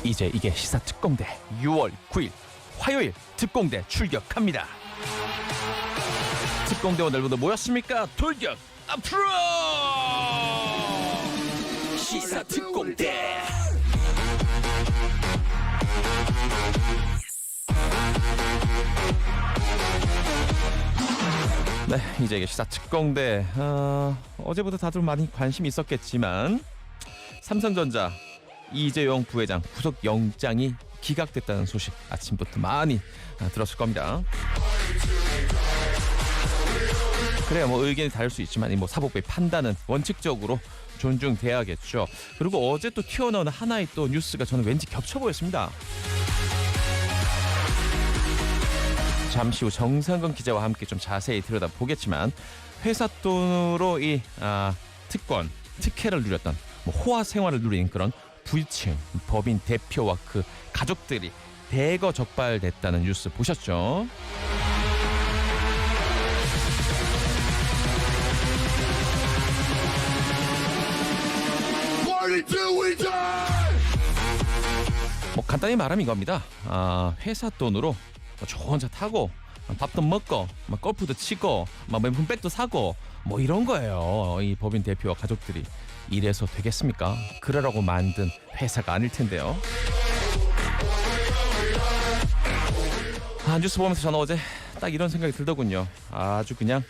이제 이게 시사 특공대 6월 9일 화요일 특공대 출격합니다. 특공대 오늘부터 모였습니까? 돌격 앞으로! 시사 특공대. 네, 이제 이게 시사 특공대. 어제부터 다들 많이 관심이 있었겠지만 삼성전자 이재용 부회장 구속영장이 기각됐다는 소식 아침부터 많이 들었을 겁니다. 그래요, 뭐 의견이 다를 수 있지만 뭐 사법부의 판단은 원칙적으로 존중돼야겠죠. 그리고 어제 또 튀어나오는 하나의 또 뉴스가 저는 왠지 겹쳐 보였습니다. 잠시 후 정상근 기자와 함께 좀 자세히 들여다보겠지만 회사 돈으로 이 특혜를 누렸던 호화 생활을 누린 그런 부유층 법인 대표와 그 가족들이 대거 적발됐다는 뉴스 보셨죠? 간단히 말하면 이겁니다. 회사 돈으로 좋은 차 타고 밥도 먹고 골프도 치고 명품백도 사고 뭐 이런 거예요. 이 법인 대표와 가족들이. 이래서 되겠습니까? 그러라고 만든 회사가 아닐 텐데요. 뉴스 보면서 저는 어제 딱 이런 생각이 들더군요. 아주 그냥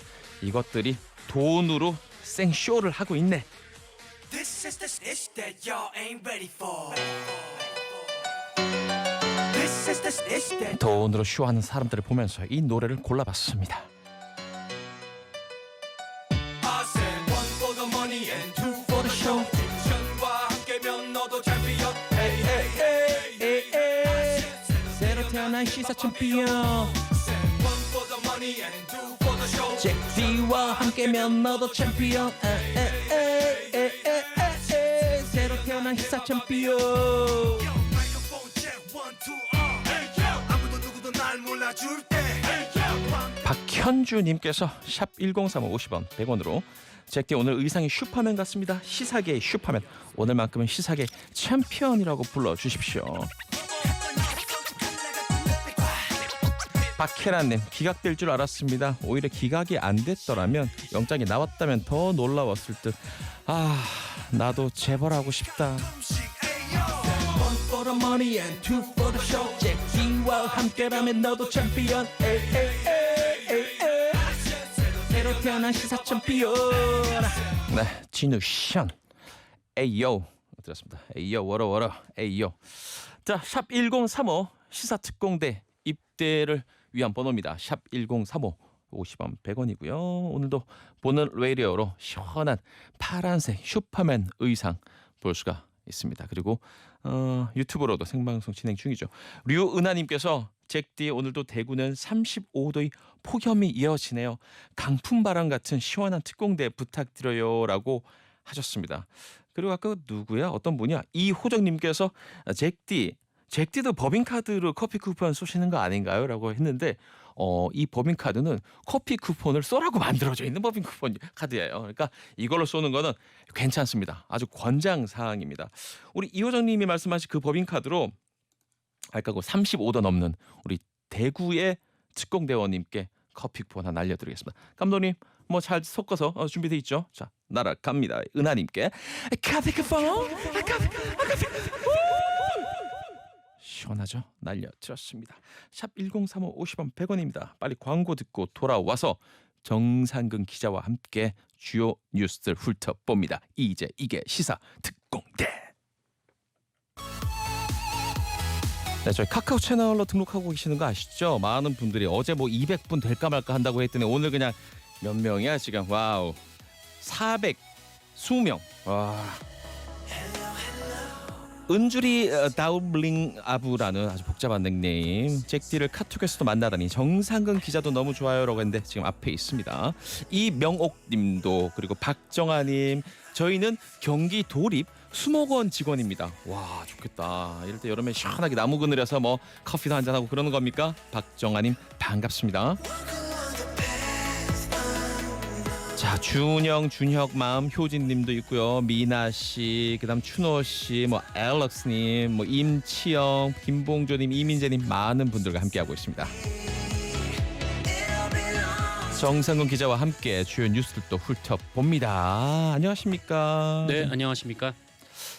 이것들이 돈으로 생쇼를 하고 있네. This is the shit that y'all ain't ready for. This is the shit that... 돈으로 쇼하는 사람들을 보면서 이 노래를 골라봤습니다. 새로 태어난 시사 챔피언 잭디와 함께면 너도 챔피언 새로 태어난 시사 챔피언. 박현주님께서 샵 1035 50원 100원으로 잭디 오늘 의상이 슈퍼맨 같습니다. 시사계의 슈퍼맨. 오늘만큼은 시사계 챔피언이라고 불러주십시오. 박혜란님 기각될 줄 알았습니다. 오히려 기각이 안 됐더라면 영장이 나왔다면 더 놀라웠을 듯. 나도 재벌하고 싶다. One for the money and two for the show. 잭디와 함께라면 너도 챔피언. 새로 태어난 시사 챔피언. 네, 진우 션. 에이요 들었습니다. 에이요 워러 에이요. 자, 샵 1035 시사 특공대 입대를 위한 번호입니다. 샵 1035 50원 100원이고요. 오늘도 보는 라디오로 시원한 파란색 슈퍼맨 의상 볼 수가 있습니다. 그리고 유튜브로도 생방송 진행 중이죠. 류은하님께서 잭디 오늘도 대구는 35도의 폭염이 이어지네요. 강풍바람 같은 시원한 특공대 부탁드려요라고 하셨습니다. 그리고 아까 누구야? 어떤 분이야? 이호정님께서 잭디도 법인카드로 커피 쿠폰 쏘시는 거 아닌가요? 라고 했는데 이 법인카드는 커피 쿠폰을 쏘라고 만들어져 있는 법인 쿠폰 카드예요. 그러니까 이걸로 쏘는 거는 괜찮습니다. 아주 권장사항입니다. 우리 이호정님이 말씀하신 그 법인카드로 아까 그 35도 넘는 우리 대구의 특공대원님께 커피 쿠폰 하나 날려드리겠습니다. 감독님 뭐 잘 섞어서 준비돼 있죠? 자, 날아갑니다. 은하님께 커피 쿠폰 시원하죠? 날려드렸습니다. 샵 1035 50원 100원입니다. 빨리 광고 듣고 돌아와서 정상근 기자와 함께 주요 뉴스들 훑어봅니다. 이제 이게 시사 특공대. 네, 저희 카카오 채널로 등록하고 계시는 거 아시죠? 많은 분들이 어제 뭐 200분 될까 말까 한다고 했더니 오늘 그냥 몇 명이야 지금? 와우, 420명. 와. 은주리 다우블링 아부라는 아주 복잡한 닉네임. 잭디를 카톡에서도 만나다니 정상근 기자도 너무 좋아요라고 했는데 지금 앞에 있습니다. 이명옥님도 그리고 박정아님 저희는 경기 도립 수목원 직원입니다. 와 좋겠다. 이럴 때 여름에 시원하게 나무 그늘에서 뭐 커피도 한잔하고 그러는 겁니까? 박정아님 반갑습니다. 자 준영, 준혁, 마음, 효진님도 있고요. 미나 씨, 그다음 춘호 씨, 뭐 앨럭스님, 뭐 임치영, 김봉조님, 이민재님 많은 분들과 함께하고 있습니다. 정상근 기자와 함께 주요 뉴스들도 훑어봅니다. 안녕하십니까? 네, 안녕하십니까?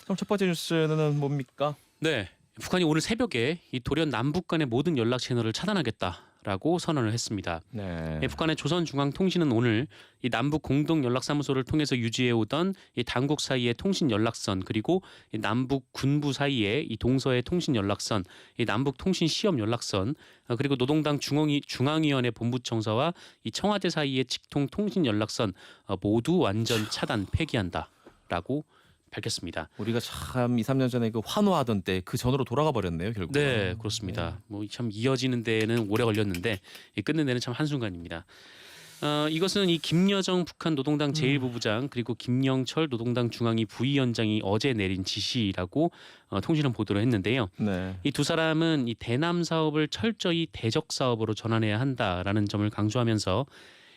그럼 첫 번째 뉴스는 뭡니까? 네, 북한이 오늘 새벽에 이 돌연 남북 간의 모든 연락 채널을 차단하겠다라고 선언을 했습니다. 네. 북한의 조선중앙통신은 오늘 이 남북 공동 연락사무소를 통해서 유지해 오던 이 당국 사이의 통신 연락선 그리고 이 남북 군부 사이의 이 동서의 통신 연락선, 이 남북 통신 시험 연락선 그리고 노동당 중앙위원회 본부청사와 이 청와대 사이의 직통 통신 연락선 모두 완전 차단 폐기한다라고 밝혔습니다. 우리가 참 2, 3년 전에 그 환호하던 때 그 전으로 돌아가 버렸네요, 결국. 네, 그렇습니다. 뭐 참 이어지는 데는 오래 걸렸는데 끝낸 데는 참 한순간입니다. 이것은 이 김여정 북한 노동당 제1부부장 그리고 김영철 노동당 중앙위 부위원장이 어제 내린 지시라고 통신은 보도를 했는데요. 네. 이 두 사람은 이 대남 사업을 철저히 대적 사업으로 전환해야 한다라는 점을 강조하면서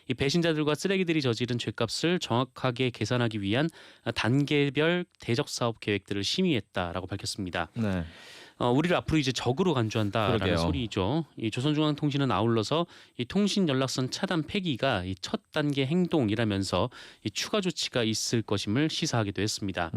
이 배신자들과 쓰레기들이 저지른 죄값을 정확하게 계산하기 위한 단계별 대적 사업 계획들을 심의했다라고 밝혔습니다. 네. 우리를 앞으로 이제 적으로 간주한다라는 그러게요. 소리죠. 이 조선중앙통신은 아울러서 이 통신 연락선 차단 폐기가 이 첫 단계 행동이라면서 이 추가 조치가 있을 것임을 시사하기도 했습니다.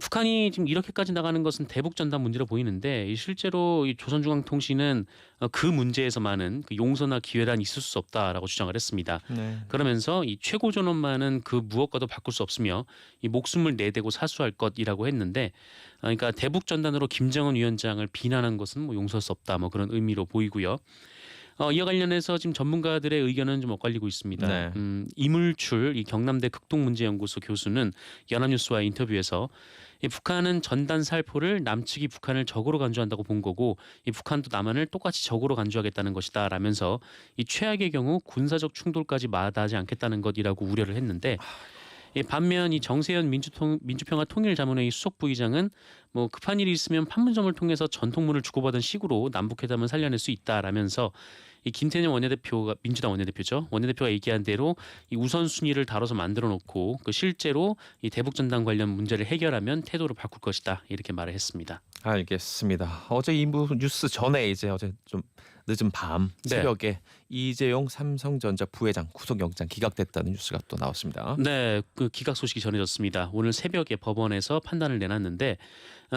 북한이 지금 이렇게까지 나가는 것은 대북 전단 문제로 보이는데 실제로 이 조선중앙통신은 그 문제에서만은 그 용서나 기회란 있을 수 없다라고 주장을 했습니다. 네. 그러면서 이 최고 존엄만은 그 무엇과도 바꿀 수 없으며 이 목숨을 내대고 사수할 것이라고 했는데, 그러니까 대북 전단으로 김정은 위원장을 비난한 것은 뭐 용서할 수 없다, 뭐 그런 의미로 보이고요. 이와 관련해서 지금 전문가들의 의견은 좀 엇갈리고 있습니다. 네. 이물출 이 경남대 극동문제연구소 교수는 연합뉴스와 인터뷰에서 이 북한은 전단 살포를 남측이 북한을 적으로 간주한다고 본 거고 이 북한도 남한을 똑같이 적으로 간주하겠다는 것이다라면서 이 최악의 경우 군사적 충돌까지 마다하지 않겠다는 것이라고 우려를 했는데 반면 이 정세현 민주평화통일자문회의 수석 부의장은 뭐 급한 일이 있으면 판문점을 통해서 전통문을 주고받은 식으로 남북회담을 살려낼 수 있다라면서 이 김태년 원내대표가 민주당 원내대표죠. 원내대표가 얘기한 대로 이 우선순위를 다뤄서 만들어 놓고 그 실제로 이 대북전단 관련 문제를 해결하면 태도를 바꿀 것이다 이렇게 말을 했습니다. 알겠습니다. 어제 이 뉴스 전에 이제 어제 좀 늦은 밤 새벽에 이재용 삼성전자 부회장 구속영장 기각됐다는 뉴스가 또 나왔습니다. 네, 그 기각 소식이 전해졌습니다. 오늘 새벽에 법원에서 판단을 내놨는데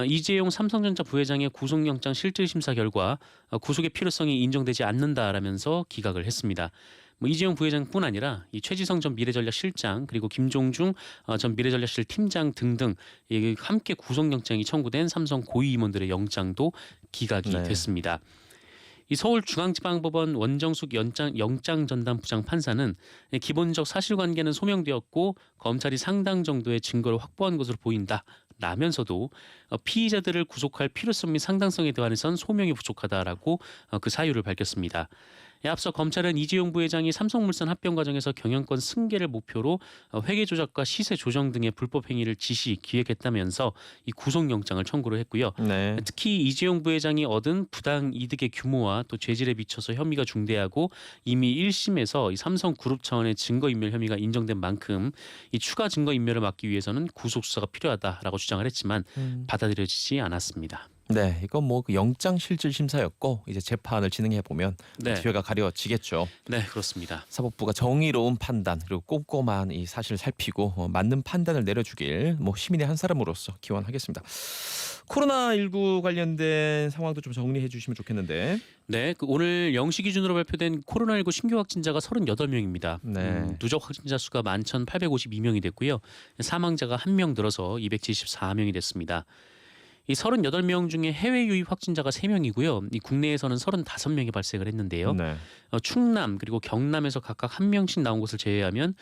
이재용 삼성전자 부회장의 구속영장 실질심사 결과 구속의 필요성이 인정되지 않는다라면서 기각을 했습니다. 뭐 이재용 부회장뿐 아니라 이 최지성 전 미래전략실장 그리고 김종중 전 미래전략실 팀장 등등 함께 구속영장이 청구된 삼성 고위 임원들의 영장도 기각이 됐습니다. 이 서울중앙지방법원 원정숙 영장전담 부장판사는 기본적 사실관계는 소명되었고 검찰이 상당 정도의 증거를 확보한 것으로 보인다라면서도 피의자들을 구속할 필요성 및 상당성에 대한해선 소명이 부족하다라고 그 사유를 밝혔습니다. 앞서 검찰은 이재용 부회장이 삼성물산 합병 과정에서 경영권 승계를 목표로 회계 조작과 시세 조정 등의 불법 행위를 지시 기획했다면서 이 구속영장을 청구를 했고요. 네. 특히 이재용 부회장이 얻은 부당 이득의 규모와 또 죄질에 비춰서 혐의가 중대하고 이미 1심에서 이 삼성그룹 차원의 증거인멸 혐의가 인정된 만큼 이 추가 증거인멸을 막기 위해서는 구속 수사가 필요하다라고 주장을 했지만 받아들여지지 않았습니다. 네, 이건 뭐 그 영장 실질 심사였고 이제 재판을 진행해 보면 뒤가 가려지겠죠. 네, 그렇습니다. 사법부가 정의로운 판단 그리고 꼼꼼한 이 사실을 살피고 맞는 판단을 내려주길 뭐 시민의 한 사람으로서 기원하겠습니다. 코로나19 관련된 상황도 좀 정리해 주시면 좋겠는데. 네, 오늘 0시 기준으로 발표된 코로나19 신규 확진자가 38명입니다. 네. 누적 확진자 수가 11,852명이 됐고요. 사망자가 1명 늘어서 274명이 됐습니다. 이 38명 중에 해외 유입 확진자가 3명이고요. 이 국내에서는 35명이 발생을 했는데요. 네. 충남 그리고 경남에서 각각 1명씩 나온 것을 제외하면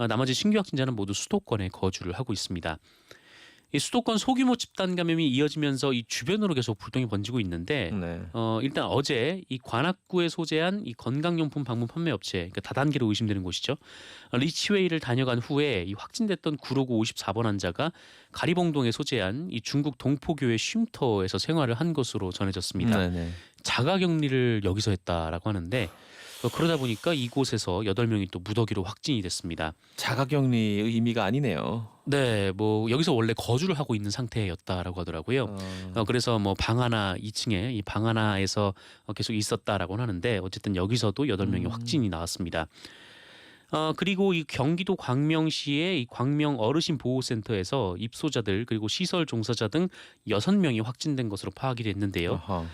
나머지 신규 확진자는 모두 수도권에 거주를 하고 있습니다. 이 수도권 소규모 집단 감염이 이어지면서 이 주변으로 계속 불똥이 번지고 있는데 네. 일단 어제 이 관악구에 소재한 이 건강용품 방문 판매 업체, 그러니까 다단계로 의심되는 곳이죠. 리치웨이를 다녀간 후에 이 확진됐던 구로구 54번 환자가 가리봉동에 소재한 이 중국 동포교회 쉼터에서 생활을 한 것으로 전해졌습니다. 네네. 자가격리를 여기서 했다라고 하는데 그러다 보니까 이곳에서 8명이 또 무더기로 확진이 됐습니다. 자가격리의 의미가 아니네요. 네, 뭐 여기서 원래 거주를 하고 있는 상태였다라고 하더라고요. 그래서 뭐 방 하나 2층에 이 방 하나에서 계속 있었다라고 하는데 어쨌든 여기서도 8명이 확진이 나왔습니다. 그리고 이 경기도 광명시의 이 광명 어르신 보호센터에서 입소자들 그리고 시설 종사자 등 6명이 확진된 것으로 파악이 됐는데요. 아하.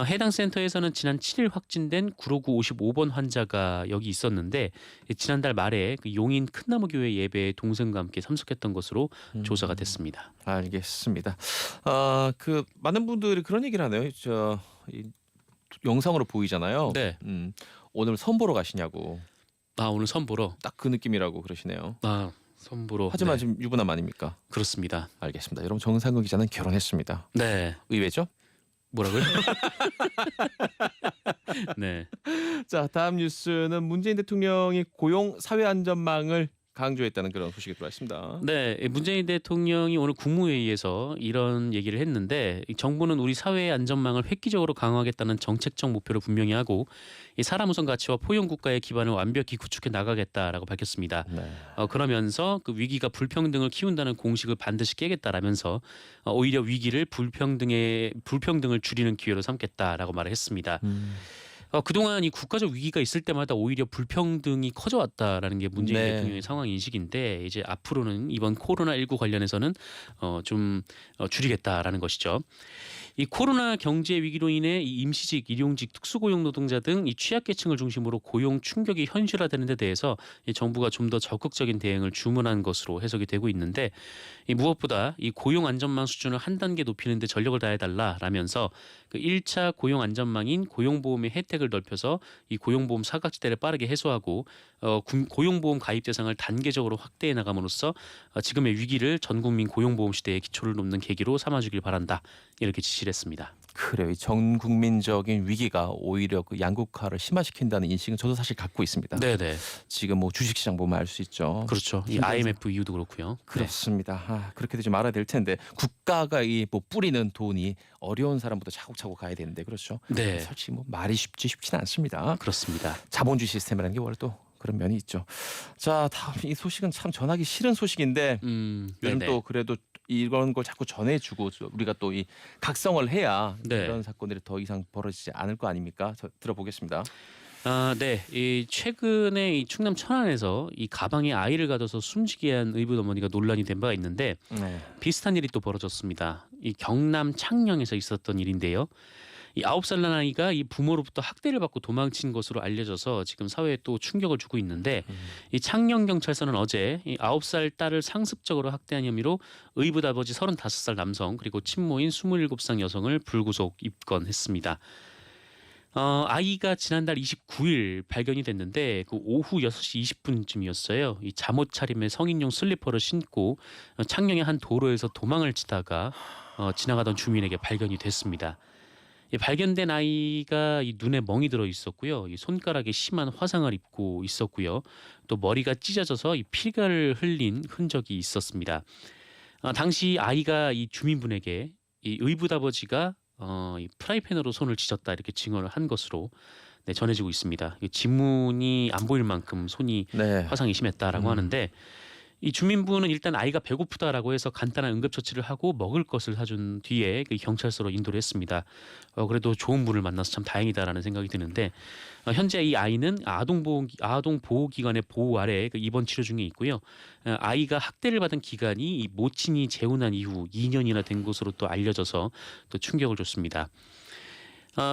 해당 센터에서는 지난 7일 확진된 구로구 55번 환자가 여기 있었는데 지난달 말에 그 용인 큰나무교회 예배에 동생과 함께 참석했던 것으로 조사가 됐습니다. 알겠습니다. 그 많은 분들이 그런 얘기를 하네요. 이 영상으로 보이잖아요. 네. 오늘 선 보러 가시냐고. 오늘 선 보러. 딱 그 느낌이라고 그러시네요. 선 보러. 하지만 네, 지금 유부남 아닙니까? 그렇습니다. 알겠습니다. 여러분 정상근 기자는 결혼했습니다. 네. 의외죠? 뭐라고요? 네. 자, 다음 뉴스는 문재인 대통령이 고용 사회 안전망을 강조했다는 그런 소식이 들어왔습니다. 네, 문재인 대통령이 오늘 국무회의에서 이런 얘기를 했는데 정부는 우리 사회의 안전망을 획기적으로 강화하겠다는 정책적 목표를 분명히 하고 이 사람 우선 가치와 포용 국가의 기반을 완벽히 구축해 나가겠다라고 밝혔습니다. 네. 그러면서 그 위기가 불평등을 키운다는 공식을 반드시 깨겠다라면서 오히려 위기를 불평등을 줄이는 기회로 삼겠다라고 말을 했습니다. 그동안 이 국가적 위기가 있을 때마다 오히려 불평등이 커져왔다라는 게 문재인 네. 대통령의 상황 인식인데 이제 앞으로는 이번 코로나19 관련해서는 좀 줄이겠다라는 것이죠. 이 코로나 경제 위기로 인해 이 임시직, 일용직, 특수고용 노동자 등 이 취약계층을 중심으로 고용 충격이 현실화되는 데 대해서 이 정부가 좀 더 적극적인 대응을 주문한 것으로 해석이 되고 있는데 이 무엇보다 이 고용 안전망 수준을 한 단계 높이는 데 전력을 다해달라라면서 그 1차 고용 안전망인 고용보험의 혜택을 넓혀서 이 고용보험 사각지대를 빠르게 해소하고 고용보험 가입 대상을 단계적으로 확대해 나감으로써 지금의 위기를 전국민 고용보험 시대의 기초를 놓는 계기로 삼아주길 바란다. 이렇게 지시를 했습니다. 그래요. 이 전 국민적인 위기가 오히려 그 양극화를 심화시킨다는 인식은 저도 사실 갖고 있습니다. 네네. 지금 뭐 주식시장 보면 알 수 있죠. 그렇죠. 이 IMF 이유도 그렇고요. 그렇습니다. 그렇게 되지 말아야 될 텐데 국가가 이 뭐 뿌리는 돈이 어려운 사람부터 차곡차곡 가야 되는데 그렇죠. 네. 솔직히 뭐 말이 쉽지는 않습니다. 그렇습니다. 자본주의 시스템이라는 게 원래 또 그런 면이 있죠. 자, 다음 이 소식은 참 전하기 싫은 소식인데 요즘 네네. 또 그래도 이런 걸 자꾸 전해주고 우리가 또 이 각성을 해야 네. 이런 사건들이 더 이상 벌어지지 않을 거 아닙니까? 들어보겠습니다. 네. 이 최근에 이 충남 천안에서 이 가방에 아이를 가둬서 숨지게 한 의붓 어머니가 논란이 된 바가 있는데 네. 비슷한 일이 또 벌어졌습니다. 이 경남 창녕에서 있었던 일인데요. 이 9살 난 아이가 이 부모로부터 학대를 받고 도망친 것으로 알려져서 지금 사회에 또 충격을 주고 있는데 이 창녕 경찰서는 어제 이 9살 딸을 상습적으로 학대한 혐의로 의붓 아버지 35살 남성 그리고 친모인 27살 여성을 불구속 입건했습니다. 아이가 지난달 29일 발견이 됐는데 그 오후 6시 20분쯤이었어요. 이 잠옷 차림의 성인용 슬리퍼를 신고 창녕의 한 도로에서 도망을 치다가 지나가던 주민에게 발견이 됐습니다. 이 발견된 아이가 이 눈에 멍이 들어 있었고요. 이 손가락에 심한 화상을 입고 있었고요. 또 머리가 찢어져서 이 피가를 흘린 흔적이 있었습니다. 당시 아이가 이 주민분에게 이 의붓 아버지가 이 프라이팬으로 손을 찢었다 이렇게 증언을 한 것으로 전해지고 있습니다. 이 지문이 안 보일 만큼 손이 네. 화상이 심했다라고 하는데 이 주민분은 일단 아이가 배고프다라고 해서 간단한 응급처치를 하고 먹을 것을 사준 뒤에 그 경찰서로 인도를 했습니다. 그래도 좋은 분을 만나서 참 다행이다라는 생각이 드는데 현재 이 아이는 아동보호기관의 보호 아래 그 입원 치료 중에 있고요. 아이가 학대를 받은 기간이 이 모친이 재혼한 이후 2년이나 된 것으로 또 알려져서 또 충격을 줬습니다.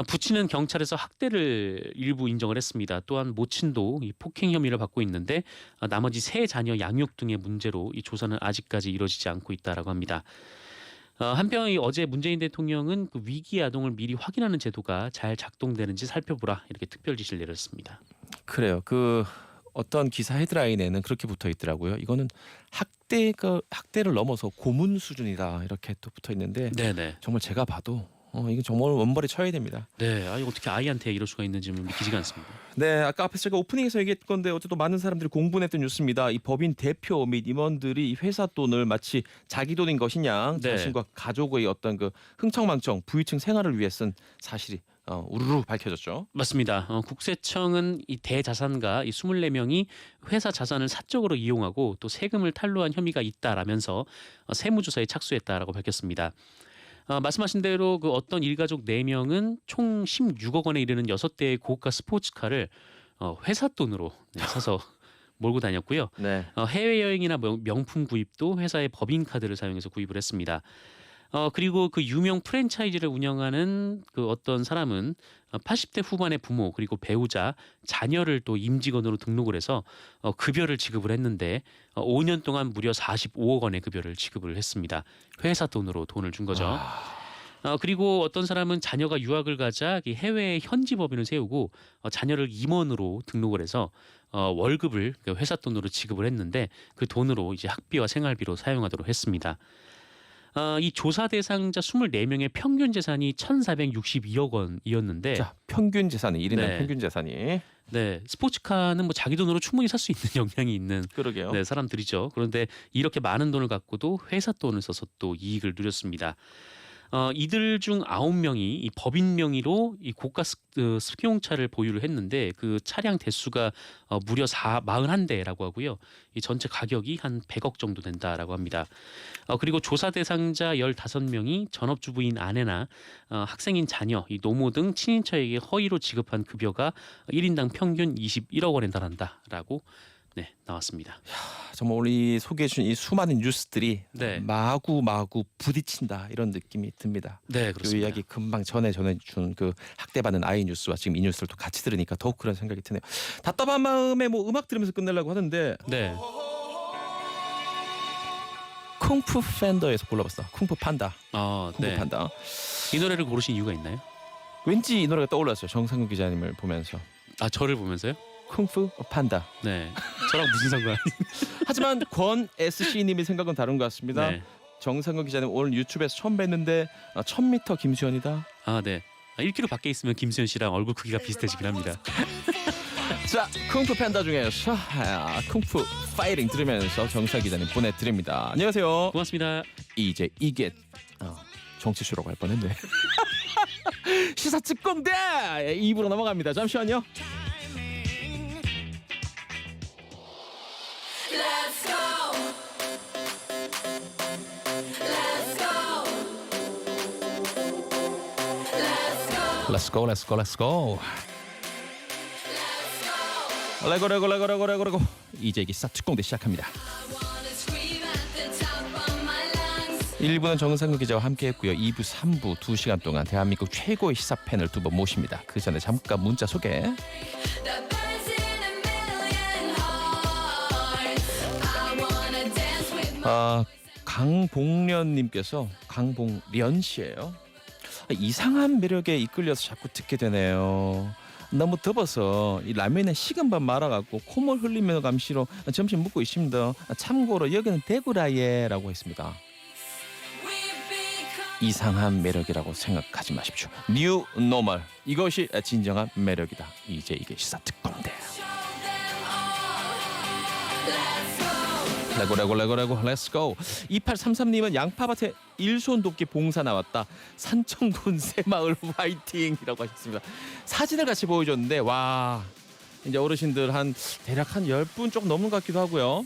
부친은 경찰에서 학대를 일부 인정을 했습니다. 또한 모친도 이 폭행 혐의를 받고 있는데 나머지 세 자녀 양육 등의 문제로 이 조사는 아직까지 이루어지지 않고 있다라고 합니다. 한편 어제 문재인 대통령은 그 위기 아동을 미리 확인하는 제도가 잘 작동되는지 살펴보라 이렇게 특별 지시를 내렸습니다. 그래요. 그 어떤 기사 헤드라인에는 그렇게 붙어 있더라고요. 이거는 학대를 넘어서 고문 수준이다 이렇게 또 붙어 있는데 네네. 정말 제가 봐도 이거 정말 원벌이 쳐야 됩니다. 네, 아니 어떻게 아이한테 이럴 수가 있는지 믿기지가 않습니다. 네, 아까 앞에서 제가 오프닝에서 얘기했던 건데 어쨌든 많은 사람들이 공분했던 뉴스입니다. 이 법인 대표 및 임원들이 이 회사 돈을 마치 자기 돈인 것이냐 네. 자신과 가족의 어떤 그 흥청망청 부유층 생활을 위해 쓴 사실이 우르르 밝혀졌죠. 맞습니다. 국세청은 이 대자산가 이 24명이 회사 자산을 사적으로 이용하고 또 세금을 탈루한 혐의가 있다라면서 세무조사에 착수했다라고 밝혔습니다. 말씀하신 대로 그 어떤 일가족 4명은 총 16억 원에 이르는 6대의 고가 스포츠카를 회사 돈으로 사서 몰고 다녔고요. 네. 해외여행이나 명품 구입도 회사의 법인카드를 사용해서 구입을 했습니다. 그리고 그 유명 프랜차이즈를 운영하는 그 어떤 사람은 80대 후반의 부모 그리고 배우자, 자녀를 또 임직원으로 등록을 해서 급여를 지급을 했는데 5년 동안 무려 45억 원의 급여를 지급을 했습니다. 회사 돈으로 돈을 준 거죠. 그리고 어떤 사람은 자녀가 유학을 가자 이 해외에 현지 법인을 세우고 자녀를 임원으로 등록을 해서 월급을 회사 돈으로 지급을 했는데 그 돈으로 이제 학비와 생활비로 사용하도록 했습니다. 이 조사 대상자 24명의 평균 재산이 1,462억 원이었는데 자, 평균 재산이 1인당 네. 평균 재산이 네, 스포츠카는 뭐 자기 돈으로 충분히 살 수 있는 역량이 있는 그러게요. 네, 사람들이죠. 그런데 이렇게 많은 돈을 갖고도 회사 돈을 써서 또 이익을 누렸습니다. 이들 중 9명이 이 법인 명의로 이 고가 승용차를 보유를 했는데 그 차량 대수가 무려 41대라고 하고요. 이 전체 가격이 한 100억 정도 된다라고 합니다. 그리고 조사 대상자 15명이 전업주부인 아내나 학생인 자녀, 이 노모 등 친인척에게 허위로 지급한 급여가 1인당 평균 21억 원에 달한다라고 나왔습니다. 정말 오늘 이 소개해 주신 이 수많은 뉴스들이 네. 마구마구 부딪힌다 이런 느낌이 듭니다. 네, 이 그렇습니다. 이야기 금방 전해준 그 학대받는 아이 뉴스와 지금 이 뉴스를 또 같이 들으니까 더욱 그런 생각이 드네요. 답답한 마음에 뭐 음악 들으면서 끝내려고 하는데 네. 쿵푸 팬더에서 골라봤어. 쿵푸 판다. 쿵푸 네. 판다. 이 노래를 고르신 이유가 있나요? 왠지 이 노래가 떠올랐어요. 정상근 기자님을 보면서. 저를 보면서요? 쿵푸 판다. 네. 저랑 무슨 상관? 하지만 권 SC님의 생각은 다른 것 같습니다. 네. 정상근 기자님 오늘 유튜브에서 처음 뵀는데 1000m 김수현이다. 네. 1km 밖에 있으면 김수현 씨랑 얼굴 크기가 비슷해지긴 합니다. 자, 쿵푸 팬다 중에서 쿵푸 파이팅 들으면서 정상 기자님 보내드립니다. 안녕하세요. 고맙습니다. 이제 이게 정치쇼라고 할 뻔했네. 시사 특공대 2부로 넘어갑니다. 잠시만요. Let's go. Let's go. Let's go. Let's go, let's go, let's go. 레고. 이제 이게 시사 특공대 시작합니다. I wanna scream at the top of my lungs. 1부는 정상근 기자와 함께했고요. 2부, 3부 2시간 동안 대한민국 최고의 시사 팬을 두 번 모십니다. 그 전에 잠깐 문자 소개. The birds in a million hearts. I wanna dance with my 강봉련님께서 강봉련 씨예요. 이상한 매력에 이끌려서 자꾸 듣게 되네요. 너무 더워서 이 라면에 식은 밥 말아갖고 콧물 흘리며 감시로 점심 먹고 있습니다. 참고로 여기는 대구라예라고 했습니다. we've become 이상한 매력이라고 생각하지 마십시오. 뉴 노멀 이것이 진정한 매력이다. 이제 이게 시사 특공대. show them all. Let's go. 레고 렛츠고. 2833님은 양파밭에 일손 돕기 봉사 나왔다. 산청군 새마을 화이팅이라고 하셨습니다. 사진을 같이 보여줬는데 와 이제 어르신들 대략 한 10분 조금 넘는 것 같기도 하고요.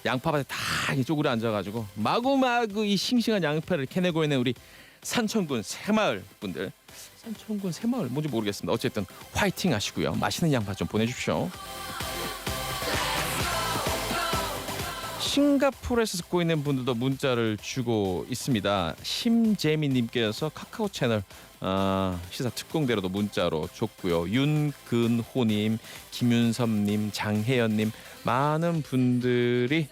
양파밭에 다 이쪽으로 앉아가지고 마구마구 이 싱싱한 양파를 캐내고 있는 우리 산청군 새마을 분들. 산청군 새마을 뭔지 모르겠습니다. 어쨌든 화이팅 하시고요. 맛있는 양파 좀 보내주십시오. 싱가포르에서 듣고 있는 분들도 문자를 주고 있습니다. 심재민님께서 카카오 채널 시사 특공대로도 문자로 줬고요. 윤근호님, 김윤섭님, 장혜연님 많은 분들이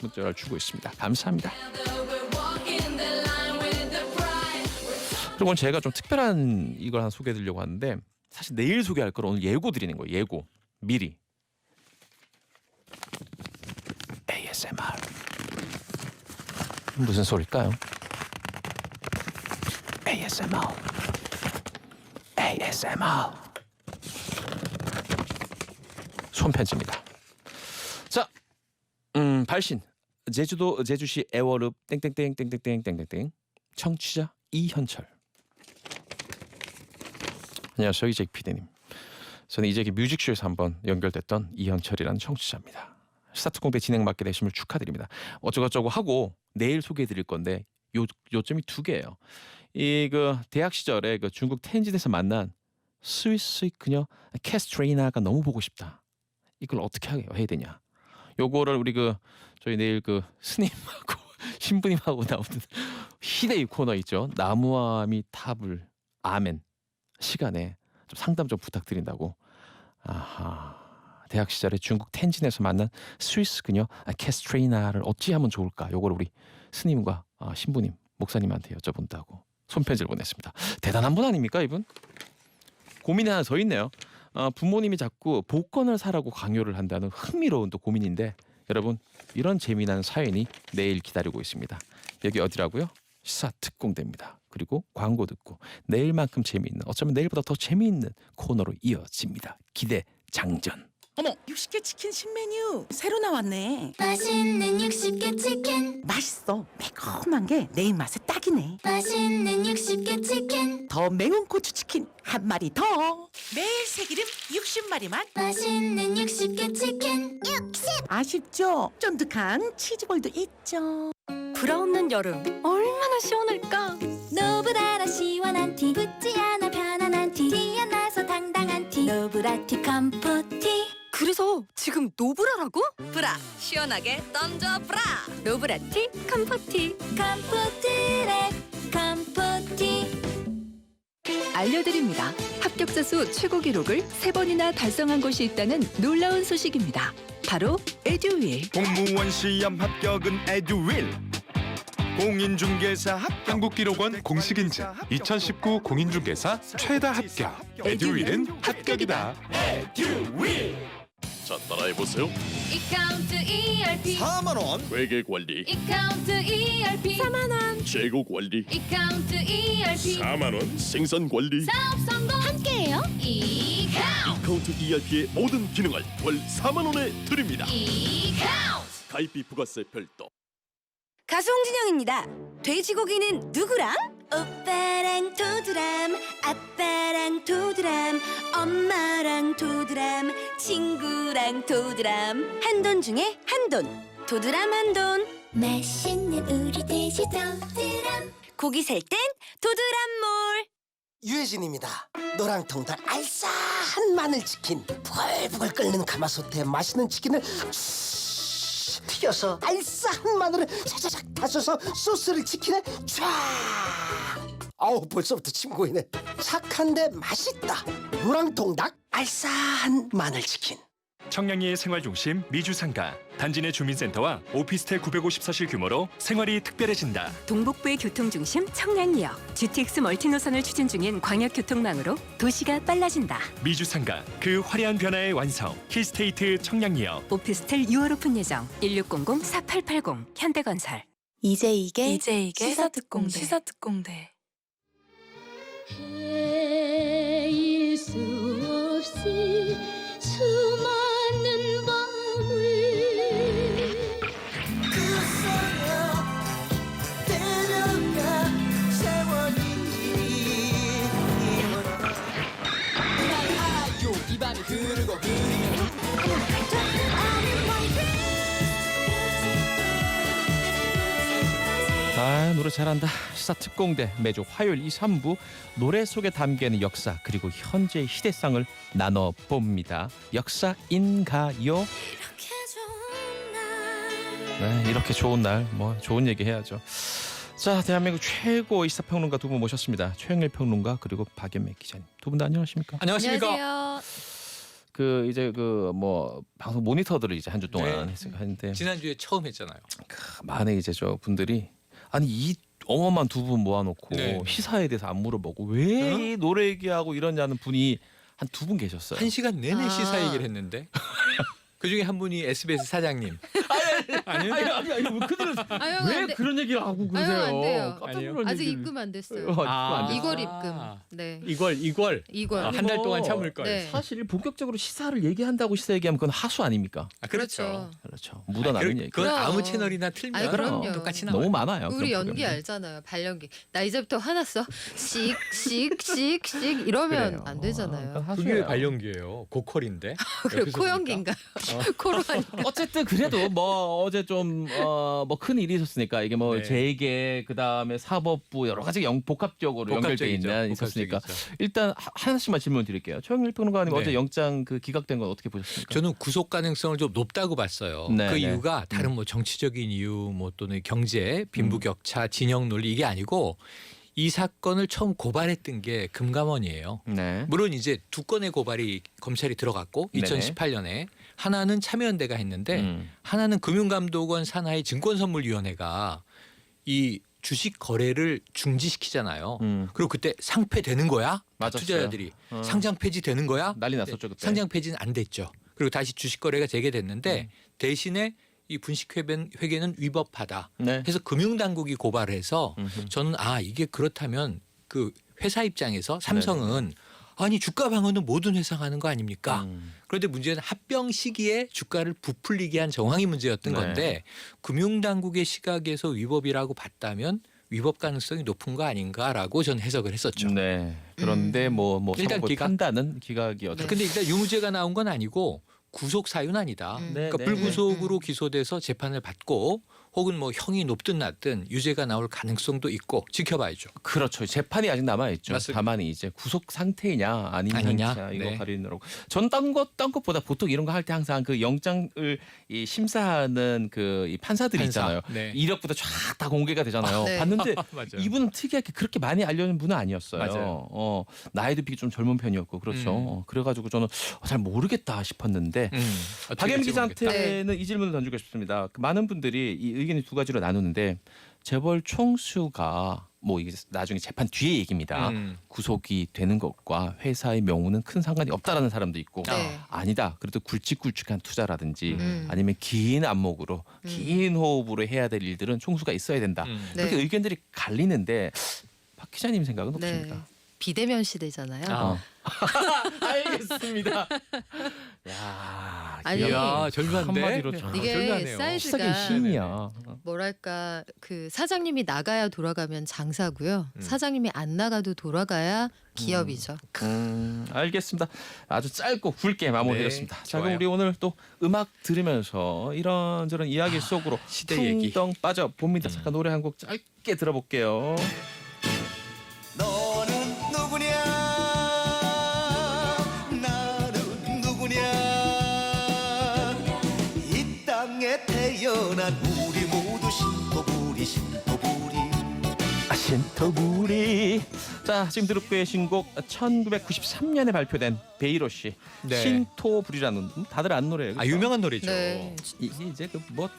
문자를 주고 있습니다. 감사합니다. Together we're walking the line with the pride. 그리고 오늘 제가 좀 특별한 이걸 하나 소개해드리려고 하는데 사실 내일 소개할 걸 오늘 예고 드리는 거예요. 예고 미리 ASMR. 무슨 소릴까요? ASMR. ASMR. 손편지입니다. 자, 발신. 제주시 애월읍 땡땡땡땡땡땡땡땡 청취자 이현철. 안녕하세요, 이재기 PD님. 저는 이재기 뮤직쇼에서 한번 연결됐던 이현철이라는 청취자입니다. 시사특공대 진행 맡게 되심을 축하드립니다. 어쩌고저쩌고 하고 내일 소개해드릴 건데 요점이 두 개예요. 이 그 대학 시절에 그 중국 텐진에서 만난 스위스 그녀 캐스트레이나가 너무 보고 싶다. 이걸 어떻게 해야 되냐? 요거를 우리 그 저희 내일 그 스님하고 신부님하고 나오는 희대의 코너 있죠. 나무아미 탑을 아멘 시간에 좀 상담 좀 부탁드린다고. 아하. 대학 시절에 중국 텐진에서 만난 스위스 그녀 캐스트레이나를 어찌하면 좋을까? 요거를 우리 스님과 신부님, 목사님한테 여쭤본다고 손편지를 보냈습니다. 대단한 분 아닙니까, 이분? 고민이 하나 더 있네요. 부모님이 자꾸 복권을 사라고 강요를 한다는 흥미로운 또 고민인데 여러분 이런 재미난 사연이 내일 기다리고 있습니다. 여기 어디라고요? 시사특공대입니다. 그리고 광고 듣고 내일만큼 재미있는 어쩌면 내일보다 더 재미있는 코너로 이어집니다. 기대 장전. 어머, 60개 치킨 신메뉴 새로 나왔네. 맛있는 60개 치킨 맛있어. 매콤한 게 내 입맛에 딱이네. 맛있는 60개 치킨 더 매운 고추 치킨 한 마리 더. 매일 새기름 60마리 맛. 맛있는 60개 치킨 아쉽죠? 쫀득한 치즈볼도 있죠. 불어없는 여름 얼마나 시원할까? 노브라라 시원한 티 붙지 않아 편안한 티 티 안 나서 당당한 티 노브라티 컴포티 그래서 지금 노브라라고? 브라 시원하게 던져 브라 노브라티 컴포티 컴포트랩 컴포티 알려드립니다. 합격자 수 최고 기록을 3번이나 달성한 곳이 있다는 놀라운 소식입니다. 바로 에듀윌. 공무원 시험 합격은 에듀윌. 공인중개사 합격. 한국기록원 공식 인증 2019 공인중개사 최다 합격. 에듀윌은 합격이다. 자, 따라해보세요. 이카운트 ERP 4만 원. 회계관리, 이카운트 ERP 4만원 재고관리, 이카운트 ERP 4만원, 생산관리, 사업 성공 함께해요 이카운트 ERP의 모든 기능을 월 4만원에 드립니다. 이카운트 가입비 부가세 별도. 가수 홍진영입니다. 돼지고기는 누구랑? 오빠랑 도드람 아빠랑 도드람 엄마랑 도드람 친구랑 도드람 한돈 중에 한돈 도드람 한돈 맛있는 우리 돼지 도드람 고기 살 땐 도드람몰 유해진입니다. 노랑통닭 알싸한 마늘치킨 부글부글 끓는 가마솥에 맛있는 치킨을 튀겨서 알싸한 마늘을 차차작 다져서 소스를 치킨에 쫙. 아우 벌써부터 침 고이네. 착한데 맛있다. 노랑통닭 알싸한 마늘치킨. 청량리의 생활중심 미주상가 단지 내 주민센터와 오피스텔 954실 규모로 생활이 특별해진다. 동북부의 교통중심 청량리역. GTX 멀티 노선을 추진 중인 광역교통망으로 도시가 빨라진다. 미주상가 그 화려한 변화의 완성. 힐스테이트 청량리역. 오피스텔 6월 오픈 예정. 1600-4880 현대건설. 이제 시사특공대. 헤일 수 없이 수많은 밤을 데려가 세월이 이 밤이 흐르고 노래 잘한다. 시사특공대 매주 화요일 2, 3부 노래 속에 담겨있는 역사 그리고 현재의 희대상을 나눠봅니다. 역사인가요? 이렇게 좋은 날 네, 이렇게 좋은 날 뭐 좋은 얘기 해야죠. 자, 대한민국 최고의 시사평론가 두 분 모셨습니다. 최영일 평론가 그리고 박연매 기자님. 두 분 다 안녕하십니까? 안녕하세요. 그 이제 그 뭐 방송 모니터들을 이제 한 주 동안 했는데 지난주에 처음 했잖아요. 많은 이제 저 분들이 아니 이 어마어마한 두 분 모아놓고 네. 시사에 대해서 안 물어보고 왜 노래 얘기하고 이러냐는 분이 한 두 분 계셨어요. 1시간 내내 시사 얘기를 했는데 그중에 한 분이 SBS 사장님. 아니요? 아니 왜 그들은 아유, 왜 안 돼. 그런 얘기를 하고 그러세요? 아유, 안 돼요. 깜짝 아니에요? 놀란 아직 얘기를. 입금 안 됐어요. 입금 안 됐어요. 2월 입금. 네. 이걸 이걸. 한 달 동안 참을 걸. 네. 사실 본격적으로 시사를 얘기한다고 시사 얘기하면 그건 하수 아닙니까? 아, 그렇죠. 그렇죠. 묻어나는 얘기. 그건 아무 그럼. 채널이나 틀면 아니, 그럼요. 똑같이 나와요. 너무 많아요. 우리 그런 연기 프로그램이. 알잖아요. 발연기. 나 이제부터 화났어. 씩 이러면 그래요. 안 되잖아요. 하수예요. 그게 왜 발연기예요? 고퀄인데. 그 옆에서 코연기인가요? 코로 하니까. 어쨌든 그래도 뭐 어제 좀 뭐 큰 일이 있었으니까 이게 뭐 네. 재계 그다음에 사법부 여러 가지 복합적으로 연결돼 있는 있었으니까 일단 하나씩만 질문 드릴게요. 최영일 평론가님 네. 어제 영장 그 기각된 건 어떻게 보셨습니까? 저는 구속 가능성을 좀 높다고 봤어요. 네, 그 네. 이유가 다른 뭐 정치적인 이유 뭐 또는 경제, 빈부격차, 진영 논리 이게 아니고 이 사건을 처음 고발했던 게 금감원이에요. 네. 물론 이제 두 건의 고발이 검찰이 들어갔고 네네. 2018년에 하나는 참여연대가 했는데 하나는 금융감독원 산하의 증권선물위원회가 이 주식 거래를 중지시키잖아요. 그리고 그때 상폐되는 거야? 맞았어요. 투자자들이 상장 폐지되는 거야? 난리 났었죠 그때. 상장 폐지는 안 됐죠. 그리고 다시 주식 거래가 재개됐는데 대신에 이 분식회계는 위법하다. 네. 해서 금융당국이 고발을 해서 저는 이게 그렇다면 그 회사 입장에서 삼성은 아니 주가 방어는 모든 회사가 하는 거 아닙니까? 그런데 문제는 합병 시기에 주가를 부풀리게 한 정황이 문제였던 네. 건데 금융당국의 시각에서 위법이라고 봤다면 위법 가능성이 높은 거 아닌가라고 저는 해석을 했었죠. 네. 그런데 뭐 일단 사법부 기각. 판단은 기각이었죠. 근데 일단 유무죄가 나온 건 아니고 구속 사유는 아니다. 네, 그러니까 네. 불구속으로 기소돼서 재판을 받고 혹은 뭐 형이 높든 낮든 유죄가 나올 가능성도 있고 지켜봐야죠. 그렇죠. 재판이 아직 남아 있죠. 맞습니다. 다만 이제 구속 상태냐 아니냐 이거 네. 가리느라고. 전 딴 것보다 보통 이런 거 할 때 항상 그 영장을 이 심사하는 그 이 판사들이 판사. 있잖아요. 네. 이력부터 쫙 다 공개가 되잖아요. 네. 봤는데 맞아요. 이분은 특이하게 그렇게 많이 알려진 분은 아니었어요. 맞아요. 나이도 비교 좀 젊은 편이었고 그렇죠. 그래가지고 저는 잘 모르겠다 싶었는데 박예민 기자한테는 이 질문을 던지고 싶습니다. 그 많은 분들이 이 의견이 두 가지로 나누는데 재벌 총수가 뭐 이게 나중에 재판 뒤에 얘기입니다. 구속이 되는 것과 회사의 명우는 큰 상관이 없다라는 사람도 있고 네. 아니다. 그래도 굵직굵직한 투자라든지 아니면 긴 안목으로 긴 호흡으로 해야 될 일들은 총수가 있어야 된다. 네. 그렇게 의견들이 갈리는데 박 기자님 생각은 네. 어떻습니까? 비대면 시대잖아요. 알겠습니다. 야, 아니, 이야 절묘한데. 한마디로 참 이게 절묘하네요. 사이즈가 시작의 시인이야. 뭐랄까 그 사장님이 나가야 돌아가면 장사고요. 사장님이 안 나가도 돌아가야 기업이죠. 알겠습니다. 아주 짧고 굵게 마무리했습니다. 네, 자, 그럼 좋아요. 우리 오늘 또 음악 들으면서 이런저런 이야기 속으로 시대 얘기. 풍덩 빠져 봅니다. 잠깐 노래 한 곡 짧게 들어볼게요. 너는 누구냐 나는 누구냐 이 땅에 태어난 우리 모두 신토부리 신토부리. 자, 지금 듣고 계신 곡 1993년에 발표된 베이로 씨 네. 신토부리라는 다들 아는 노래예요. 그렇죠? 유명한 노래죠. 네. 이게 이제 그 뭐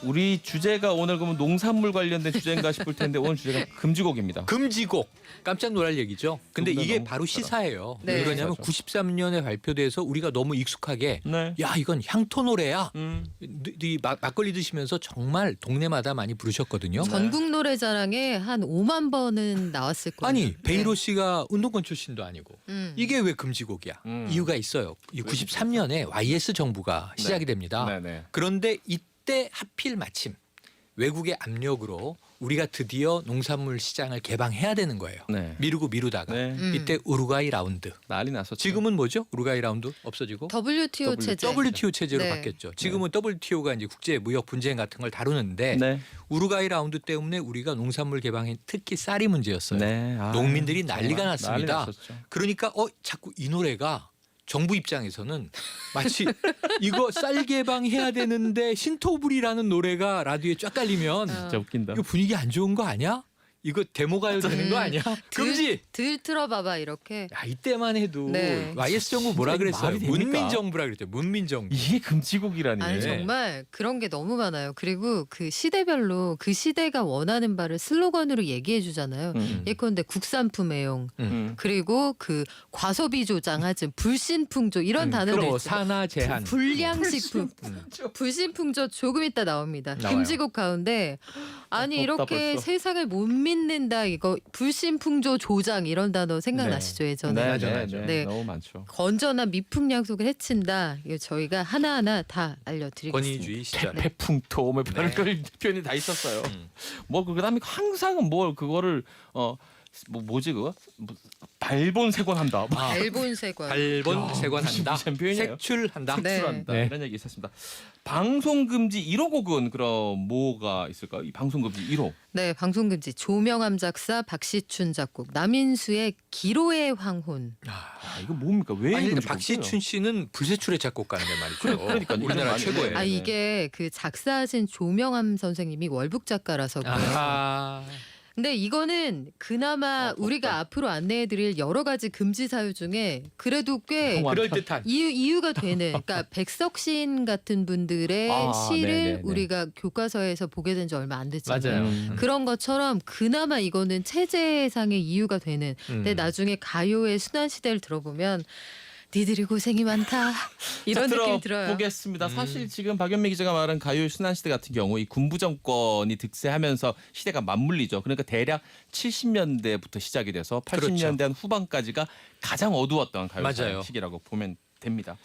우리 주제가 오늘 그러면 농산물 관련된 주제인가 싶을 텐데 오늘 주제가 금지곡입니다. 금지곡 깜짝 놀랄 얘기죠. 근데 누구나 이게 너무 바로 좋더라. 시사예요. 네. 왜 그러냐면 맞아. 93년에 발표돼서 우리가 너무 익숙하게 네. 야 이건 향토 노래야. 음. 막걸리 드시면서 정말 동네마다 많이 부르셨거든요. 전국 노래자랑에 한 5만 번은 나왔을 거예요. 아니 베이로 씨가 운동권 출신도 아니고 음. 이게 왜 금지곡이야? 이유가 있어요. 이 93년에 YS 정부가 시작이 됩니다. 네네. 그런데 이때 하필 마침 외국의 압력으로 우리가 드디어 농산물 시장을 개방해야 되는 거예요. 네. 미루다가 네. 이때 우루과이 라운드. 난리 났었죠. 지금은 뭐죠? 우루과이 라운드 없어지고 WTO 체제. WTO 체제로 네. 바뀌었죠. 지금은 WTO가 이제 국제 무역 분쟁 같은 걸 다루는데 네. 우루과이 라운드 때문에 우리가 농산물 개방에 특히 쌀이 문제였어요. 네. 농민들이 난리가 정말 났습니다. 난리 났었죠. 그러니까 자꾸 이 노래가 정부 입장에서는 마치 이거 쌀 개방해야 되는데 신토부리라는 노래가 라디오에 쫙 깔리면 진짜 웃긴다. 이거 분위기 안 좋은 거 아니야? 이거 데모가요 되는 거 아니야? 금지. 들 틀어봐봐 이렇게. 야, 이때만 해도 네. YS 정부 뭐라 진짜 그랬어요? 말이 됩니까? 문민정부라 그랬대요. 문민정부. 이게 금지곡이라니. 아니 정말 그런 게 너무 많아요. 그리고 그 시대별로 그 시대가 원하는 바를 슬로건으로 얘기해 주잖아요. 예컨대 국산품 애용, 그리고 그 과소비 조장하지, 불신풍조 이런 단어들 또 있죠. 산하 제한. 불량식품, 불신풍조 조금 이따 나옵니다. 나와요. 금지곡 가운데 아니 덥다 이렇게 벌써. 세상을 못 믿는다 이거 불신풍조 조장 이런 단어 생각나시죠 예전에? 네, 맞아, 네, 맞아. 네, 네. 너무 많죠. 건전한 미풍양속을 해친다. 이거 저희가 하나하나 다 알려드리겠습니다. 권위주의 시절. 태풍토 뭐 별별 표현이 다 있었어요. 뭐 그다음에 항상 뭘 그거를 뭐지 그거 발본색원한다. 뭐 일본세관. 발본 세관한다. 무슨 표현이에요? 색출한다. 네. 색출한다. 네. 이런 얘기 있었습니다. 방송 금지 1호 곡은 그럼 뭐가 있을까요? 이 방송 금지 1호. 네, 방송금지 조명암 작사 박시춘 작곡 남인수의 기로의 황혼. 이거 뭡니까? 왜 아니 근데 금지 박시춘 곡이에요? 씨는 불세출의 작곡가인데 말이죠. 그러니까 우리나라 최고예요. 아 이게 그 작사하신 조명암 선생님이 월북 작가라서 그래요. 아하. 근데 이거는 그나마 우리가 앞으로 안내해드릴 여러 가지 금지 사유 중에 그래도 꽤 그럴 듯한. 이유가 되는, 그러니까 백석신 같은 분들의 시를 네네네. 우리가 교과서에서 보게 된 지 얼마 안 됐잖아요. 맞아요. 그런 것처럼 그나마 이거는 체제상의 이유가 되는. 근데 나중에 가요의 순환 시대를 들어보면 니들이 고생이 많다 이런 느낌이 들어요. 보겠습니다. 사실 지금 박연미 기자가 말한 가요 순환 시대 같은 경우 이 군부 정권이 득세하면서 시대가 맞물리죠. 그러니까 대략 70년대부터 시작이 돼서 80년대 한 후반까지가 가장 어두웠던 가요 맞아요. 시기라고 보면 됩니다.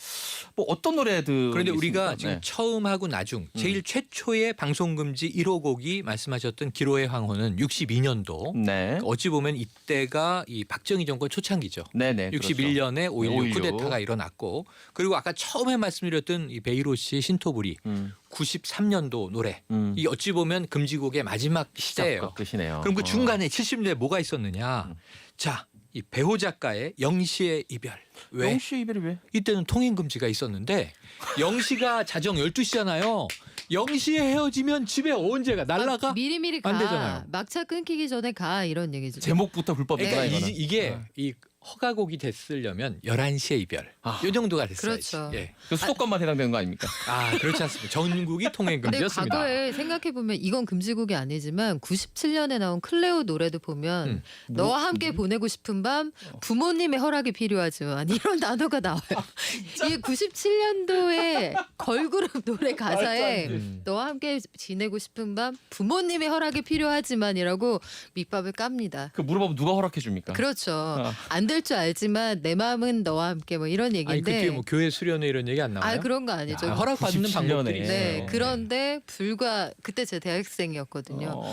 뭐 어떤 노래들 그런데 우리가 있습니까? 지금 네. 처음하고 나중 제일 최초의 방송금지 1호 곡이 말씀하셨던 기로의 황혼은 62년도. 네. 어찌 보면 이때가 이 박정희 정권 초창기죠. 네네. 61년에 5.16 5.16 쿠데타가 일어났고, 그리고 아까 처음에 말씀드렸던 이 베이로 씨의 신토부리 93년도 노래. 이 어찌 보면 금지곡의 마지막 시대예요. 시작과 끝이네요. 그럼 그 중간에 70년대 뭐가 있었느냐? 자, 이 배호 작가의 영시의 이별. 왜? 영시 이별이 왜? 이때는 통행 금지가 있었는데 영시가 자정 12시잖아요. 영시에 헤어지면 집에 언제 가? 날라가? 미리미리 가. 안 되잖아요. 막차 끊기기 전에 가 이런 얘기죠. 제목부터 불법이다 그러니까 이거는. 이게 이 허가곡이 됐으려면 11시에 이별. 요 정도가 됐어야지. 그렇죠. 예. 그 수도권만 해당되는 거 아닙니까? 아, 그렇지 않습니다. 전국이 통행 근데 금지였습니다. 과거에 생각해 보면 이건 금지곡이 아니지만 97년에 나온 클레오 노래도 보면 너와 함께 보내고 싶은 밤 부모님의 허락이 필요하지만 이런 단어가 나와요. 이게 97년도에 걸그룹 노래 가사에 너와 함께 지내고 싶은 밤 부모님의 허락이 필요하지만이라고 밑밥을 깝니다. 그 물어보면 누가 허락해 줍니까? 그렇죠. 안 될 줄 알지만 내 마음은 너와 함께 뭐 이런 얘기인데. 아니 그때 뭐 교회 수련회 이런 얘기 안 나와요? 아 그런 거 아니죠. 허락받는 97년에. 방법들이 네, 있어요. 그런데 불과 그때 제가 대학생이었거든요.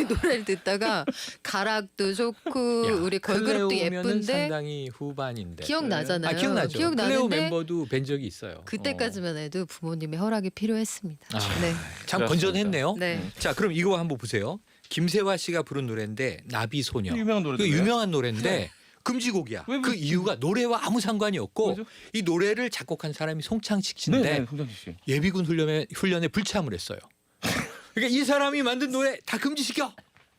노래를 듣다가 가락도 좋고 야, 우리 걸그룹도 클레오면은 예쁜데 상당히 후반인데. 기억나잖아요. 아, 기억나죠. 클레오 기억나는데 멤버도 뵌 적이 있어요. 그때까지만 해도 부모님의 허락이 필요했습니다. 아, 네. 참 그렇습니다. 건전했네요. 네. 자, 그럼 이거 한번 보세요. 김세화 씨가 부른 노래인데 나비소녀. 유명한 그 노래인데. 유명한 노래인데 금지곡이야. 왜 그 이유가 노래와 아무 상관이 없고 뭐죠? 이 노래를 작곡한 사람이 송창식 네, 씨인데 네, 송장식 씨. 예비군 훈련에 불참을 했어요. 그러니까 이 사람이 만든 노래 다 금지시켜.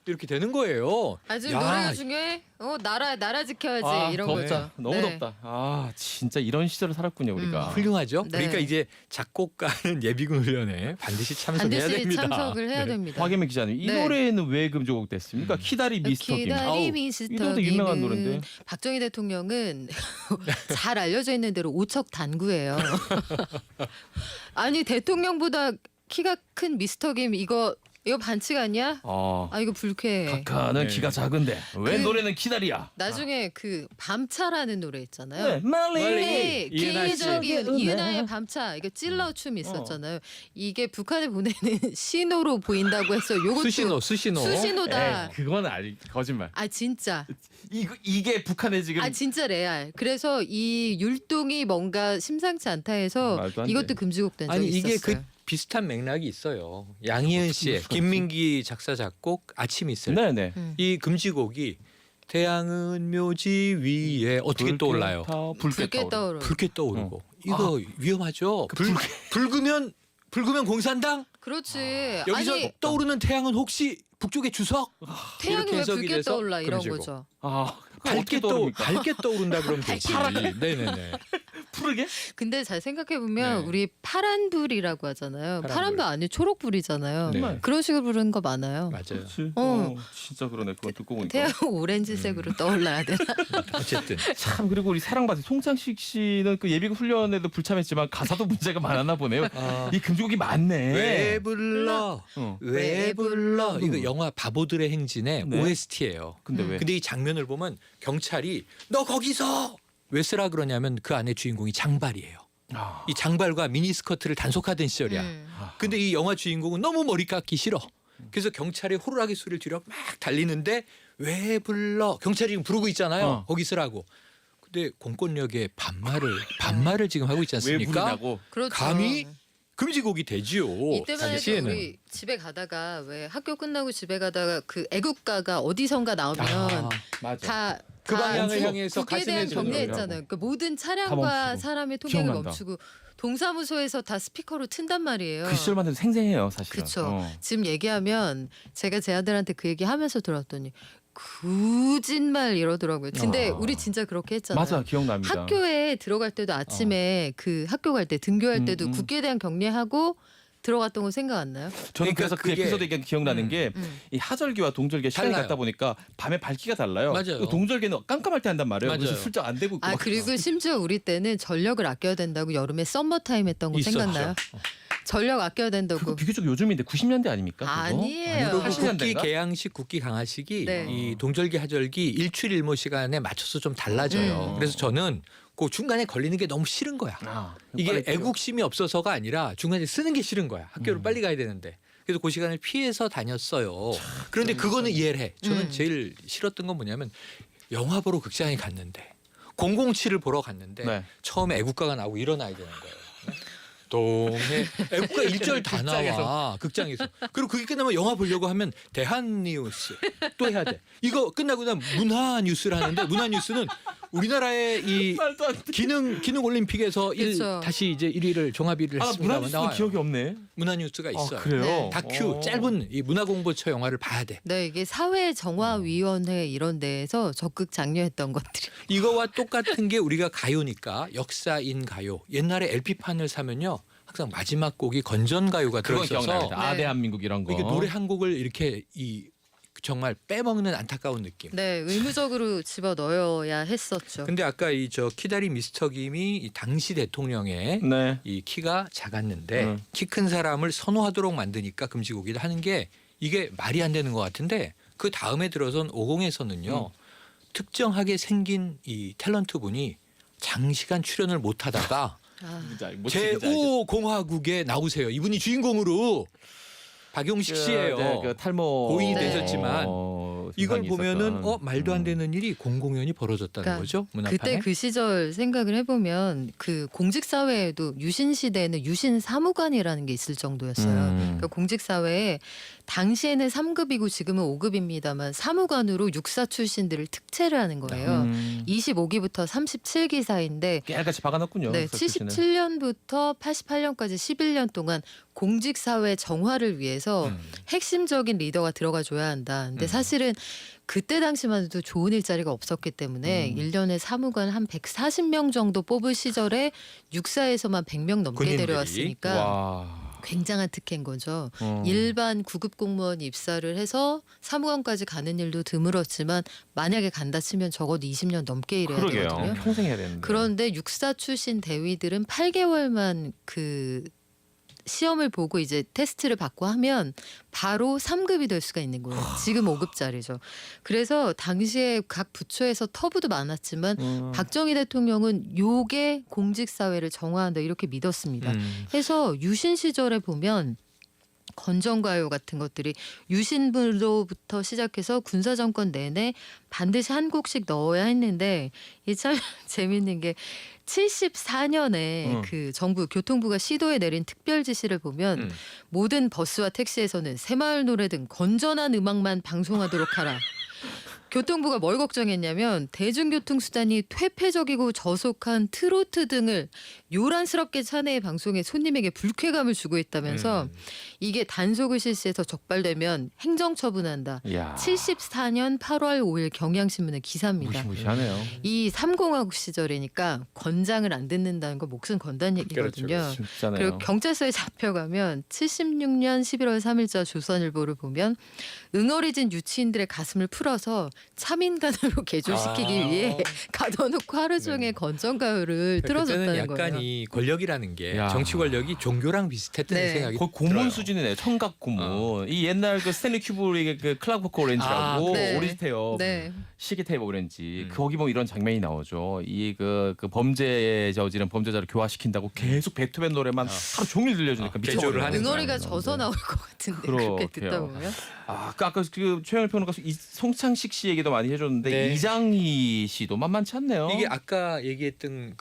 이렇게 되는 거예요. 아주 야, 노래 중에 나라 지켜야지 이런 덥다. 거죠. 너무 네. 덥다. 아, 진짜 이런 시절을 살았군요, 우리가. 훌륭하죠. 네. 그러니까 이제 작곡가는 예비군 훈련에 반드시 참석해야 반드시 됩니다. 참석을 해야 네. 됩니다. 박예민 기자님, 이 네. 노래는 왜 금지곡 됐습니까? 키다리 미스터 김. 기다리 아우, 미스터 이 노래도 유명한 김은 노래인데. 박정희 대통령은 잘 알려져 있는 대로 오척 단구예요. 아니 대통령보다 키가 큰 미스터 김 이거 반칙 아니야? 아 이거 불쾌해. 각하는 네. 키가 작은데 왜 그- 노래는 키다리야? 나중에 그 밤차라는 노래 있잖아요. 네, 말리. 네, 이은하 씨. 기적인 이은하의 밤차 이거 찔러 춤 있었잖아요. 이게 북한에 보내는 신호로 보인다고 해서 요것도 수신호. 수신호다. 에이, 그건 아니 거짓말. 아 진짜. 이게 북한의 지금 아 진짜 레알. 그래서 이 율동이 뭔가 심상치 않다 해서 말도 안 돼. 이것도 금지곡 된 적이 아니 이게 있었어요. 그 비슷한 맥락이 있어요. 양희은 씨의 김민기 작사 작곡 아침 이슬. 네네. 이 금지곡이 태양은 묘지 위에 어떻게 떠올라요? 붉게 떠오르. 붉게 떠오르고 이거 위험하죠. 붉으면 공산당? 그렇지. 여기서 아니 떠오르는 태양은 혹시 북쪽의 주석 태양이 이렇게 왜 해석이 붉게 돼서 떠올라 이런 금지고. 거죠. 아, 밝게 떠오른다 그러면 되지. 네네네. 푸르게? 근데 잘 생각해 보면 네. 우리 파란불이라고 하잖아요. 파란불. 파란불 안에 초록불이잖아요. 네. 그런 식으로 부르는 거 많아요. 맞아요. 그렇지. 진짜 그러네. 그건 듣고 보니까. 태양 오렌지색으로 떠올라야 되나? 어쨌든 참 그리고 우리 사랑받은 송창식 씨는 그 예비군 훈련에도 불참했지만 가사도 문제가 많았나 보네요. 이 금지곡이 많네. 왜 불러 어. 왜 불러 이거 영화 바보들의 행진의 네. OST예요. 근데 왜? 근데 이 장면을 보면 경찰이 너 거기서 왜 쓰라 그러냐면 그 안에 주인공이 장발이에요. 아. 이 장발과 미니스커트를 단속하던 시절이야. 근데 이 영화 주인공은 너무 머리 깎기 싫어. 그래서 경찰이 호루라기 소리를 지르고 막 달리는데 왜 불러? 경찰이 지금 부르고 있잖아요. 거기 쓰라고. 근데 공권력의 반말을 지금 하고 있지 왜 않습니까? 부르냐고. 그렇죠. 감히 금지곡이 되지요. 이때만 해도 당시에는. 우리 집에 가다가 왜 학교 끝나고 집에 가다가 그 애국가가 어디선가 나오면 맞아. 다 그 방향을 멈추고 향해서 국기에 대한 가슴에 경례했잖아요. 그러니까 모든 다 차량과 멈추고. 사람의 통행을 기억난다. 멈추고 동사무소에서 다 스피커로 튼단 말이에요. 그 시절만 해도 생생해요, 사실. 그렇죠. 지금 얘기하면 제가 제 아들한테 그 얘기 하면서 들었더니 굳은말 이러더라고요. 근데 우리 진짜 그렇게 했잖아요. 맞아, 기억납니다. 학교에 들어갈 때도 아침에 그 학교 갈 때 등교할 때도 국기에 대한 경례하고 들어갔던 거 생각 안 나요? 저는 그러니까 그래서 그 그게- 에피소드 얘기 기억나는 게 이 하절기와 동절기 시간이 달라요. 갔다 보니까 밤에 밝기가 달라요. 맞아요. 그 동절기는 깜깜할 때 한단 말이에요. 그래서 맞아요. 슬쩍 안 되고 있고 아 막 그리고 심지어 우리 때는 전력을 아껴야 된다고 여름에 썸머타임 했던 거 있었죠. 생각나요? 전력 아껴야 그거 된다고. 비교적 요즘인데 90년대 아닙니까? 그거? 아니에요. 그리고 80년대 국기 인가? 개양식, 국기 강화식이 네. 이 동절기, 하절기 일출 일모 시간에 맞춰서 좀 달라져요. 그래서 저는 그 중간에 걸리는 게 너무 싫은 거야. 이게 빨리 뛰어. 애국심이 없어서가 아니라 중간에 쓰는 게 싫은 거야. 학교를 빨리 가야 되는데. 그래서 그 시간을 피해서 다녔어요. 그런데 그거는 이해를 해. 저는 제일 싫었던 건 뭐냐면 영화 보러 극장에 갔는데 007을 보러 갔는데 네. 처음에 애국가가 나오고 일어나야 되는 거예요. 동해 애국가 1절 다 나와 극장에서. 그리고 그게 끝나면 영화 보려고 하면 대한뉴스 또 해야 돼. 이거 끝나고 나면 문화뉴스를 하는데 문화뉴스는 우리나라의 이 말도 안 돼. 기능 올림픽에서 그쵸. 다시 이제 1위를 종합 1위를 아, 했습니다. 문화뉴스는 기억이 없네. 문화뉴스가 있어요. 아, 그래요? 네. 다큐 어. 짧은 이 문화공보처 영화를 봐야 돼. 네 이게 사회정화위원회 이런 데에서 적극 장려했던 것들이. 이거와 똑같은 게 우리가 가요니까 역사인 가요. 옛날에 LP판을 사면요. 항상 마지막 곡이 건전가요가 그건 들어있어서 기억납니다. 아 네. 대한민국 이런 거. 이게 노래 한 곡을 이렇게 이 정말 빼먹는 안타까운 느낌. 네 의무적으로 집어 넣어야 했었죠. 근데 아까 이 저 키다리 미스터 김이 이 당시 대통령의 네. 이 키가 작았는데 키 큰 사람을 선호하도록 만드니까 금지곡이다 하는 게 이게 말이 안 되는 것 같은데 그 다음에 들어선 50에서는요 특정하게 생긴 이 탤런트 분이 장시간 출연을 못하다가 진짜 뭔지 알겠다. 제5공화국에 나오세요. 이분이 주인공으로 박용식 씨예요. 네, 그 탈모 고인이 네. 되셨지만 이걸 증상이 보면은 있었던. 말도 안 되는 일이 공공연히 벌어졌다는 그러니까 거죠. 문화판에. 그때 그 시절 생각을 해보면 그 공직 사회에도 유신 시대에는 유신 사무관이라는 게 있을 정도였어요. 그러니까 공직 사회에 당시에는 3급이고 지금은 5급입니다만 사무관으로 육사 출신들을 특채를 하는 거예요. 25기부터 37기 사이인데 깨알같이 박아놨군요. 네, 그 설치는. 77년부터 88년까지 11년 동안 공직 사회 정화를 위해서 핵심적인 리더가 들어가 줘야 한다. 근데 사실은 그때 당시만 해도 좋은 일자리가 없었기 때문에 1년에 사무관 한 140명 정도 뽑을 시절에 육사에서만 100명 넘게 군인들이. 데려왔으니까 와. 굉장한 특혜인 거죠. 일반 구급 공무원이 입사를 해서 사무관까지 가는 일도 드물었지만 만약에 간다 치면 적어도 20년 넘게 일해야 그러게요. 되거든요. 평생 해야 되는데. 그런데 육사 출신 대위들은 8개월만 그 시험을 보고 이제 테스트를 받고 하면 바로 3급이 될 수가 있는 거예요. 지금 5급짜리죠. 그래서 당시에 각 부처에서 터부도 많았지만 박정희 대통령은 요게 공직사회를 정화한다 이렇게 믿었습니다. 해서 유신 시절에 보면 건전가요 같은 것들이 유신부로부터 시작해서 군사정권 내내 반드시 한 곡씩 넣어야 했는데 이게 참 재밌는 게 74년에 그 정부 교통부가 시도에 내린 특별 지시를 보면 모든 버스와 택시에서는 새마을 노래 등 건전한 음악만 방송하도록 하라. 교통부가 뭘 걱정했냐면 대중교통 수단이 퇴폐적이고 저속한 트로트 등을 요란스럽게 차내의 방송에 손님에게 불쾌감을 주고 있다면서 이게 단속을 실시해서 적발되면 행정처분한다. 야. 74년 8월 5일 경향신문의 기사입니다. 무시무시하네요. 이 삼공화국 시절이니까 권장을 안 듣는다는 거 목숨 건다는 얘기거든요. 진짜네요. 그리고 경찰서에 잡혀가면 76년 11월 3일자 조선일보를 보면 응어리진 유치인들의 가슴을 풀어서 차민간으로 개조시키기 위해 가둬놓고 하루 종일 건전가요를 그때는 틀어줬다는 약간 거예요. 이 권력이라는 게 야. 정치 권력이 종교랑 비슷했다는 네. 생각이 거의 고문 들어요. 수준이네요. 청각 고문. 이 옛날 그 스탠리 큐브릭의 그 클락워크 오렌지라고 네. 오렌지 테이프, 네. 시계 테이프 오렌지. 거기 보면 이런 장면이 나오죠. 이 그 범죄에 저지른 범죄자를 교화시킨다고 계속 베토벤 노래만 하루 종일 들려주니까 개조를 미쳐버려요. 하는 응어리가 거예요. 져서 네. 나올 것 같은데 그렇게 듣다 그러게요. 보면. 아까 그 최영일 평론가 송창식 씨 얘기도 많이 해줬는데 네. 이장희 씨도 만만치 않네요. 이게 아까 얘기했던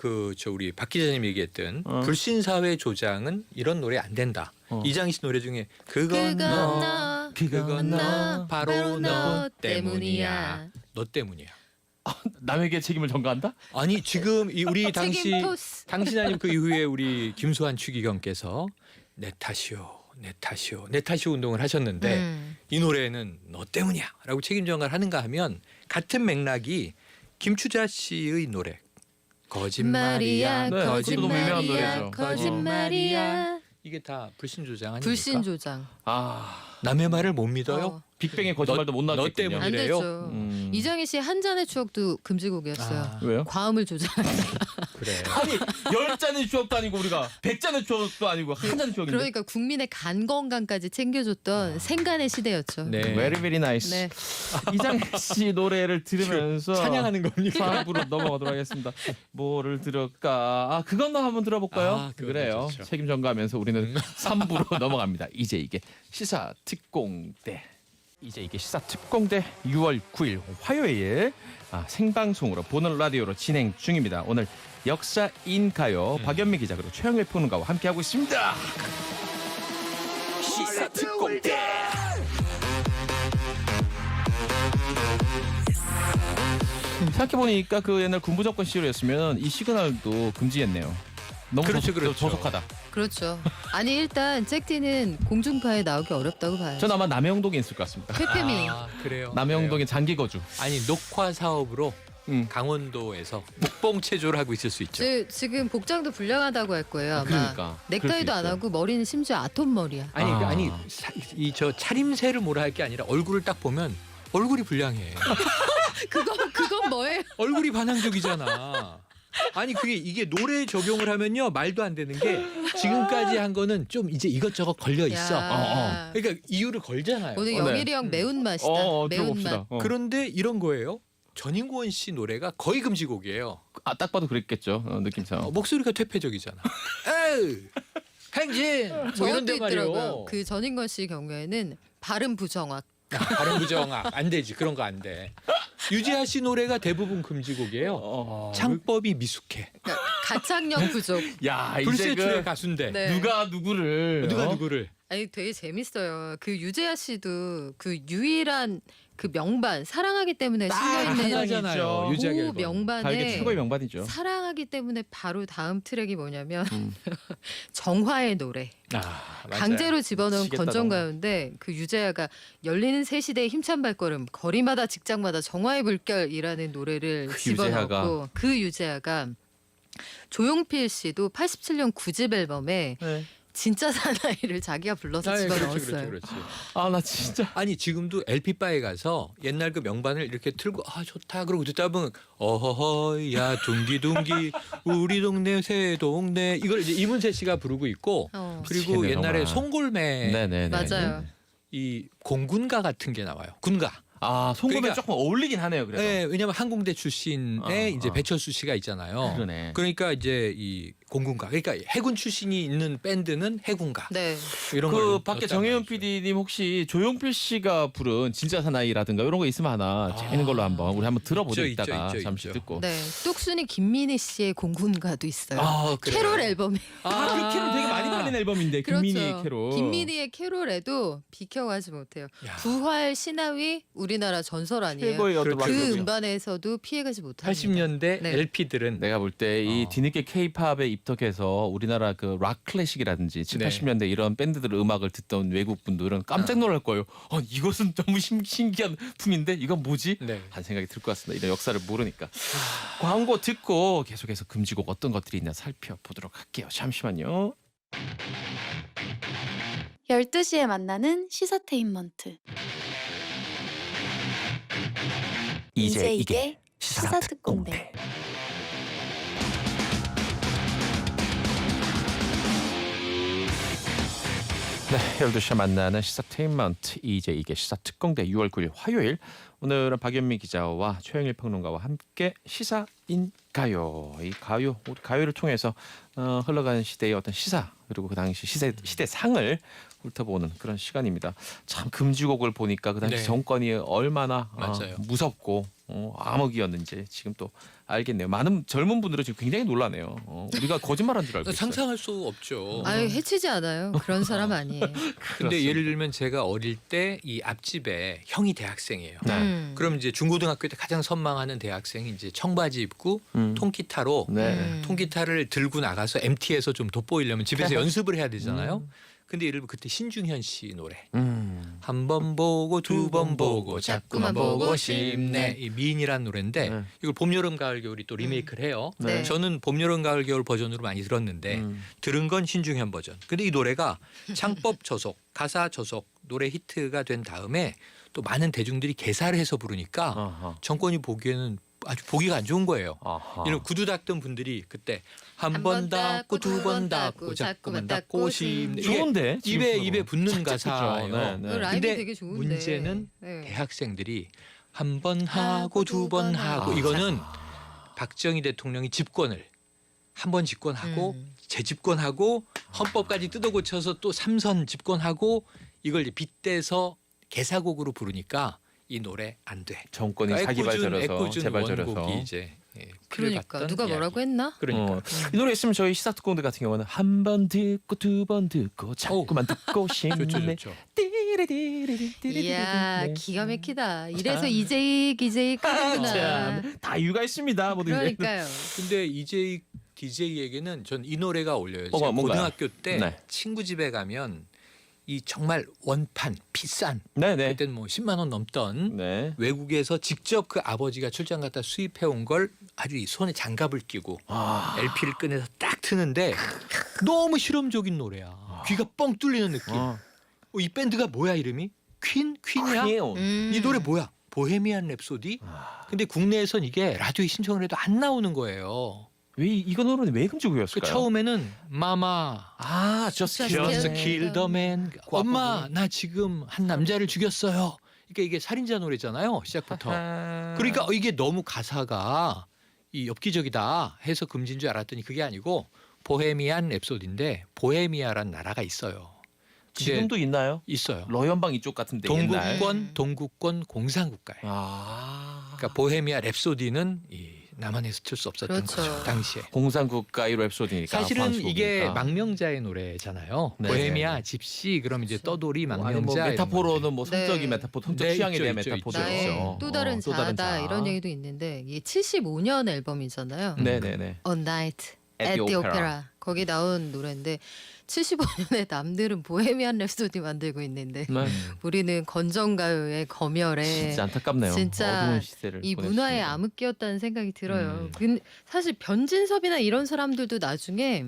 우리 박 기자님 얘기했던 어. 불신사회 조장은 이런 노래 안 된다. 이장희 씨 노래 중에 그건 너, 그건 너, 바로 너 때문이야. 너 때문이야. 남에게 책임을 전가한다? 아니 지금 우리 당시 책임 토스. 당신 아니면 그 이후에 우리 김수환 추기경께서 내 탓이오, 내 탓이오, 내 탓이오 운동을 하셨는데 이 노래는 너 때문이야라고 책임 전가를 하는가 하면 같은 맥락이 김추자 씨의 노래 거짓말이야, 네, 그것도 너무 유명한 노래죠. 거짓말이야. 이게 다 불신조장 아닙니까? 불신조장. 아 남의 말을 못 믿어요? 빅뱅의 거짓말도 못 너 나왔겠군요. 안 때문이래요? 되죠. 이장희 씨 한 잔의 추억도 금지곡이었어요. 아, 왜요? 과음을 조장한다. 그래. 아니 10잔의 추억도 아니고 우리가 100잔의 추억도 아니고 한 잔의 추억인데. 그러니까 국민의 간 건강까지 챙겨줬던 생간의 시대였죠. 네. Very very nice. 네. 이장희 씨 노래를 들으면서 찬양하는 겁니까? 4부로 넘어가도록 하겠습니다. 뭐를 들을까? 아 그건 너 한번 들어볼까요? 아, 그건 그래요. 좋죠. 책임 전가하면서 우리는 3부로 넘어갑니다. 이제 이게 시사 특공대. 이제 이게 시사 특공대 6월 9일 화요일 생방송으로 보는 라디오로 진행 중입니다. 오늘 역사인가요 박연미 기자 그리고 최영일 평론가와 함께하고 있습니다. 시사 특공대. 생각해보니까 그 옛날 군부 정권 시절이었으면 이 시그널도 금지했네요. 너무 그렇죠, 그렇죠. 저속하다. 그렇죠. 아니 일단 잭티는 공중파에 나오기 어렵다고 봐요. 전 아마 남영동에 있을 것 같습니다. 페페미. 아, 그래요. 남영동의 장기 거주. 아니 녹화 사업으로 강원도에서 목봉 체조를 하고 있을 수 있죠. 지금 복장도 불량하다고 할 거예요. 아마. 그러니까. 그럴 넥타이도 수 안 있어요. 하고 머리는 심지어 아톰 머리야. 아니 아. 아니 이 저 차림새를 뭐라 할 게 아니라 얼굴을 딱 보면 얼굴이 불량해. 그건 뭐예요? 얼굴이 반항적이잖아. 아니 이게 노래에 적용을 하면요 말도 안 되는 게 지금까지 한 거는 좀 이제 이것저것 걸려 있어. 야. 그러니까 이유를 걸잖아요. 오늘 영일이 형 매운맛이다. 매운맛. 들어봅시다. 그런데 이런 거예요. 전인권 씨 노래가 거의 금지곡이에요. 딱 봐도 그랬겠죠. 느낌상. 목소리가 퇴폐적이잖아. 에이, 행진 뭐 이런 저것도 데 말이에요. 있더라고요. 그 전인권 씨 경우에는 발음 부정확. 발음 부정확 안 되지. 그런 거 안 돼. 유지하 씨 노래가 대부분 금지곡이에요. 창법이 미숙해. 그러니까 가창력 부족. 야 이제 불세출의 가수인데 네. 누가 누구를 아니 되게 재밌어요. 그 유재하 씨도 그 유일한 그 명반 사랑하기 때문에 실려 있는 하나잖아요. 유지하게 그 앨범. 다 이게 명반에 최고의 명반이죠. 사랑하기 때문에 바로 다음 트랙이 뭐냐면 정화의 노래. 맞아요. 강제로 집어넣은 미치겠다, 건전가요인데 그 유재하가 열리는 새 시대의 힘찬 발걸음 거리마다 직장마다 정화의 물결이라는 노래를 그 집어넣고 그 유재하가 조용필 씨도 87년 9집 앨범에 진짜 사나이를 자기가 불러서 집어넣었어요. 그렇지. 아 나 진짜. 아니 지금도 LP 바에 가서 옛날 그 명반을 이렇게 틀고 좋다 그러고 듣다 보면 어허허야 둥기둥기 우리 동네 새 동네 이걸 이제 이문세 씨가 부르고 있고 그리고 미치겠네, 옛날에 정말. 송골매 네네네. 맞아요. 이 공군가 같은 게 나와요. 군가. 송골매 그러니까- 조금 어울리긴 하네요. 그래서. 네, 왜냐하면 항공대 출신의 이제 배철수 씨가 있잖아요. 그러네. 그러니까 이제 이 공군가. 그러니까 해군 출신이 있는 밴드는 해군가. 네. 이런 그 걸 밖에 넣었단 정혜윤 말이죠. PD님 혹시 조용필 씨가 부른 진짜 사나이라든가 이런 거 있으면 하나 재밌는 걸로 한번 우리 한번 들어보죠. 있죠, 이따가 있죠, 잠시 있죠. 듣고. 네. 뚝순이 김민희 씨의 공군가도 있어요. 그래요? 캐롤 앨범에. 그 캐롤 되게 많이 팔린 앨범인데 그렇죠. 김민희 캐롤. 김민희의 캐롤에도 비켜가지 못해요. 부활, 신하위, 우리나라 전설 아니에요. 최고의 어떤 그 락이고요. 음반에서도 피해가지 못합니다. 80년대 네. LP들은 내가 볼 때 이 어. 뒤늦게 K-팝에 입덕해서 우리나라 그 락 클래식이라든지 7, 네. 80년대 이런 밴드들 음악을 듣던 외국 분들은 깜짝 놀랄 거예요. 이것은 너무 신기한 풍인데 이건 뭐지? 네. 한 생각이 들 것 같습니다. 이런 역사를 모르니까. 광고 듣고 계속해서 금지곡 어떤 것들이 있나 살펴보도록 할게요. 잠시만요. 12시에 만나는 시사테인먼트. 이제 이게 시사특공대. 네, 12시에 만나는 시사테인먼트 이제 이게 시사특공대 6월 9일 화요일 오늘은 박연미 기자와 최영일 평론가와 함께 시사인가요 이 가요 우리 가요를 통해서 흘러가는 시대의 어떤 시사 그리고 그 당시 시대상을 훑어보는 그런 시간입니다. 참 금지곡을 보니까 그 당시 네. 정권이 얼마나 맞아요. 무섭고 암흑이었는지 지금 또 알겠네요. 많은 젊은 분들은 지금 굉장히 놀라네요. 우리가 거짓말한 줄 알고 있어요. 상상할 수 없죠. 아유 해치지 않아요. 그런 사람 아니에요. 근데 그렇습니다. 예를 들면 제가 어릴 때 이 앞집에 형이 대학생이에요. 네. 그럼 이제 중고등학교 때 가장 선망하는 대학생이 이제 청바지 입고 통기타로 네. 통기타를 들고 나가서 MT에서 좀 돋보이려면 집에서 연습을 해야 되잖아요. 근데 예를 들면 그때 신중현 씨 노래 한 번 보고 두 번 보고 자꾸만 보고 싶네 이 미인이란 노래인데 네. 이걸 봄 여름 가을 겨울이 또 리메이크를 해요. 네. 저는 봄 여름 가을 겨울 버전으로 많이 들었는데 들은 건 신중현 버전. 근데 이 노래가 창법 저속 가사 저속 노래 히트가 된 다음에 또 많은 대중들이 개사를 해서 부르니까 아하. 정권이 보기에는 아주 보기가 안 좋은 거예요. 아하. 이런 구두 닦던 분들이 그때 한 번 닦고 두 번 닦고 자꾸만 닦고 싶네. 이게 좋은데 입에 붙는 착착 가사예요. 붙죠. 네, 네. 그 라임이 근데 되게 좋은데. 문제는 네. 대학생들이 한 번 하고 두 번 하고 이거는 박정희 대통령이 집권을 한 번 집권하고 재집권하고 헌법까지 뜯어고쳐서 또 3선 집권하고 이걸 이제 빗대서 개사곡으로 부르니까 이 노래 안 돼. 정권이 사기발 저려서 애꿎은 제발 원곡이 저려서 이제 피를 그러니까 받던 누가 뭐라고 했나? 그러니까 이 노래 있으면 저희 시사특공대 같은 경우는 한 번 듣고 두 번 듣고 자꾸만 듣고 싶네. 좋죠. 이야 네. 기가 막히다. 이래서 이제익 크는구나. 참, 다 이유가 있습니다. 모든 게. 그러니까요. 근데 이제 DJ에게는 전 이 노래가 어울려요. 뭐가, 제가 뭔가요? 고등학교 때 네. 친구 집에 가면 이 정말 원판 비싼 네네. 그때는 뭐 10만 원 넘던 네. 외국에서 직접 그 아버지가 출장 갔다 수입해 온 걸 아주 이 손에 장갑을 끼고 LP를 꺼내서 딱 트는데 너무 실험적인 노래야. 귀가 뻥 뚫리는 느낌. 이 밴드가 뭐야 이름이? 퀸이야? 이 노래 뭐야? 보헤미안 랩소디? 근데 국내에선 이게 라디오에 신청을 해도 안 나오는 거예요. 왜 이거 노래는 왜 그 금지곡이었을까요? 처음에는 마마 Just Just Kill kill the man. 엄마 나 지금 한 남자를 죽였어요. 그러니까 이게 살인자 노래잖아요. 시작부터. 그러니까 이게 너무 가사가 이 엽기적이다 해서 금지인 줄 알았더니 그게 아니고 보헤미안 랩소디인데 보헤미아란 나라가 있어요. 지금도 있나요? 있어요. 러연방 이쪽 같은데 옛날. 동구권 공산국가예요. 그러니까 보헤미아 랩소디는 이 남한에서 틀 수 없었던 그렇죠. 거죠. 당시에. 공산국가의 랩소디니까. 사실은 광수곡이니까. 이게 망명자의 노래잖아요. 네. 보헤미아, 집시, 그럼 이제 떠돌이, 아니, 망명자. 뭐 이런 메타포로는 뭐 네. 성적인 메타포, 성적 네, 취향에 있죠, 대한 있죠, 메타포도 있죠. 나의 있죠. 또 다른 또 다른 자아다 자아. 이런 얘기도 있는데 이게 75년 앨범이잖아요. 네네네. A Night at the Opera. 거기 나온 노래인데 75년에 남들은 보헤미안 랩소디 만들고 있는데 네. 우리는 건전가요의 검열에 진짜 안타깝네요. 진짜 어두운 시대를 이 보냈습니다. 문화의 암흑기였다는 생각이 들어요. 근데 사실 변진섭이나 이런 사람들도 나중에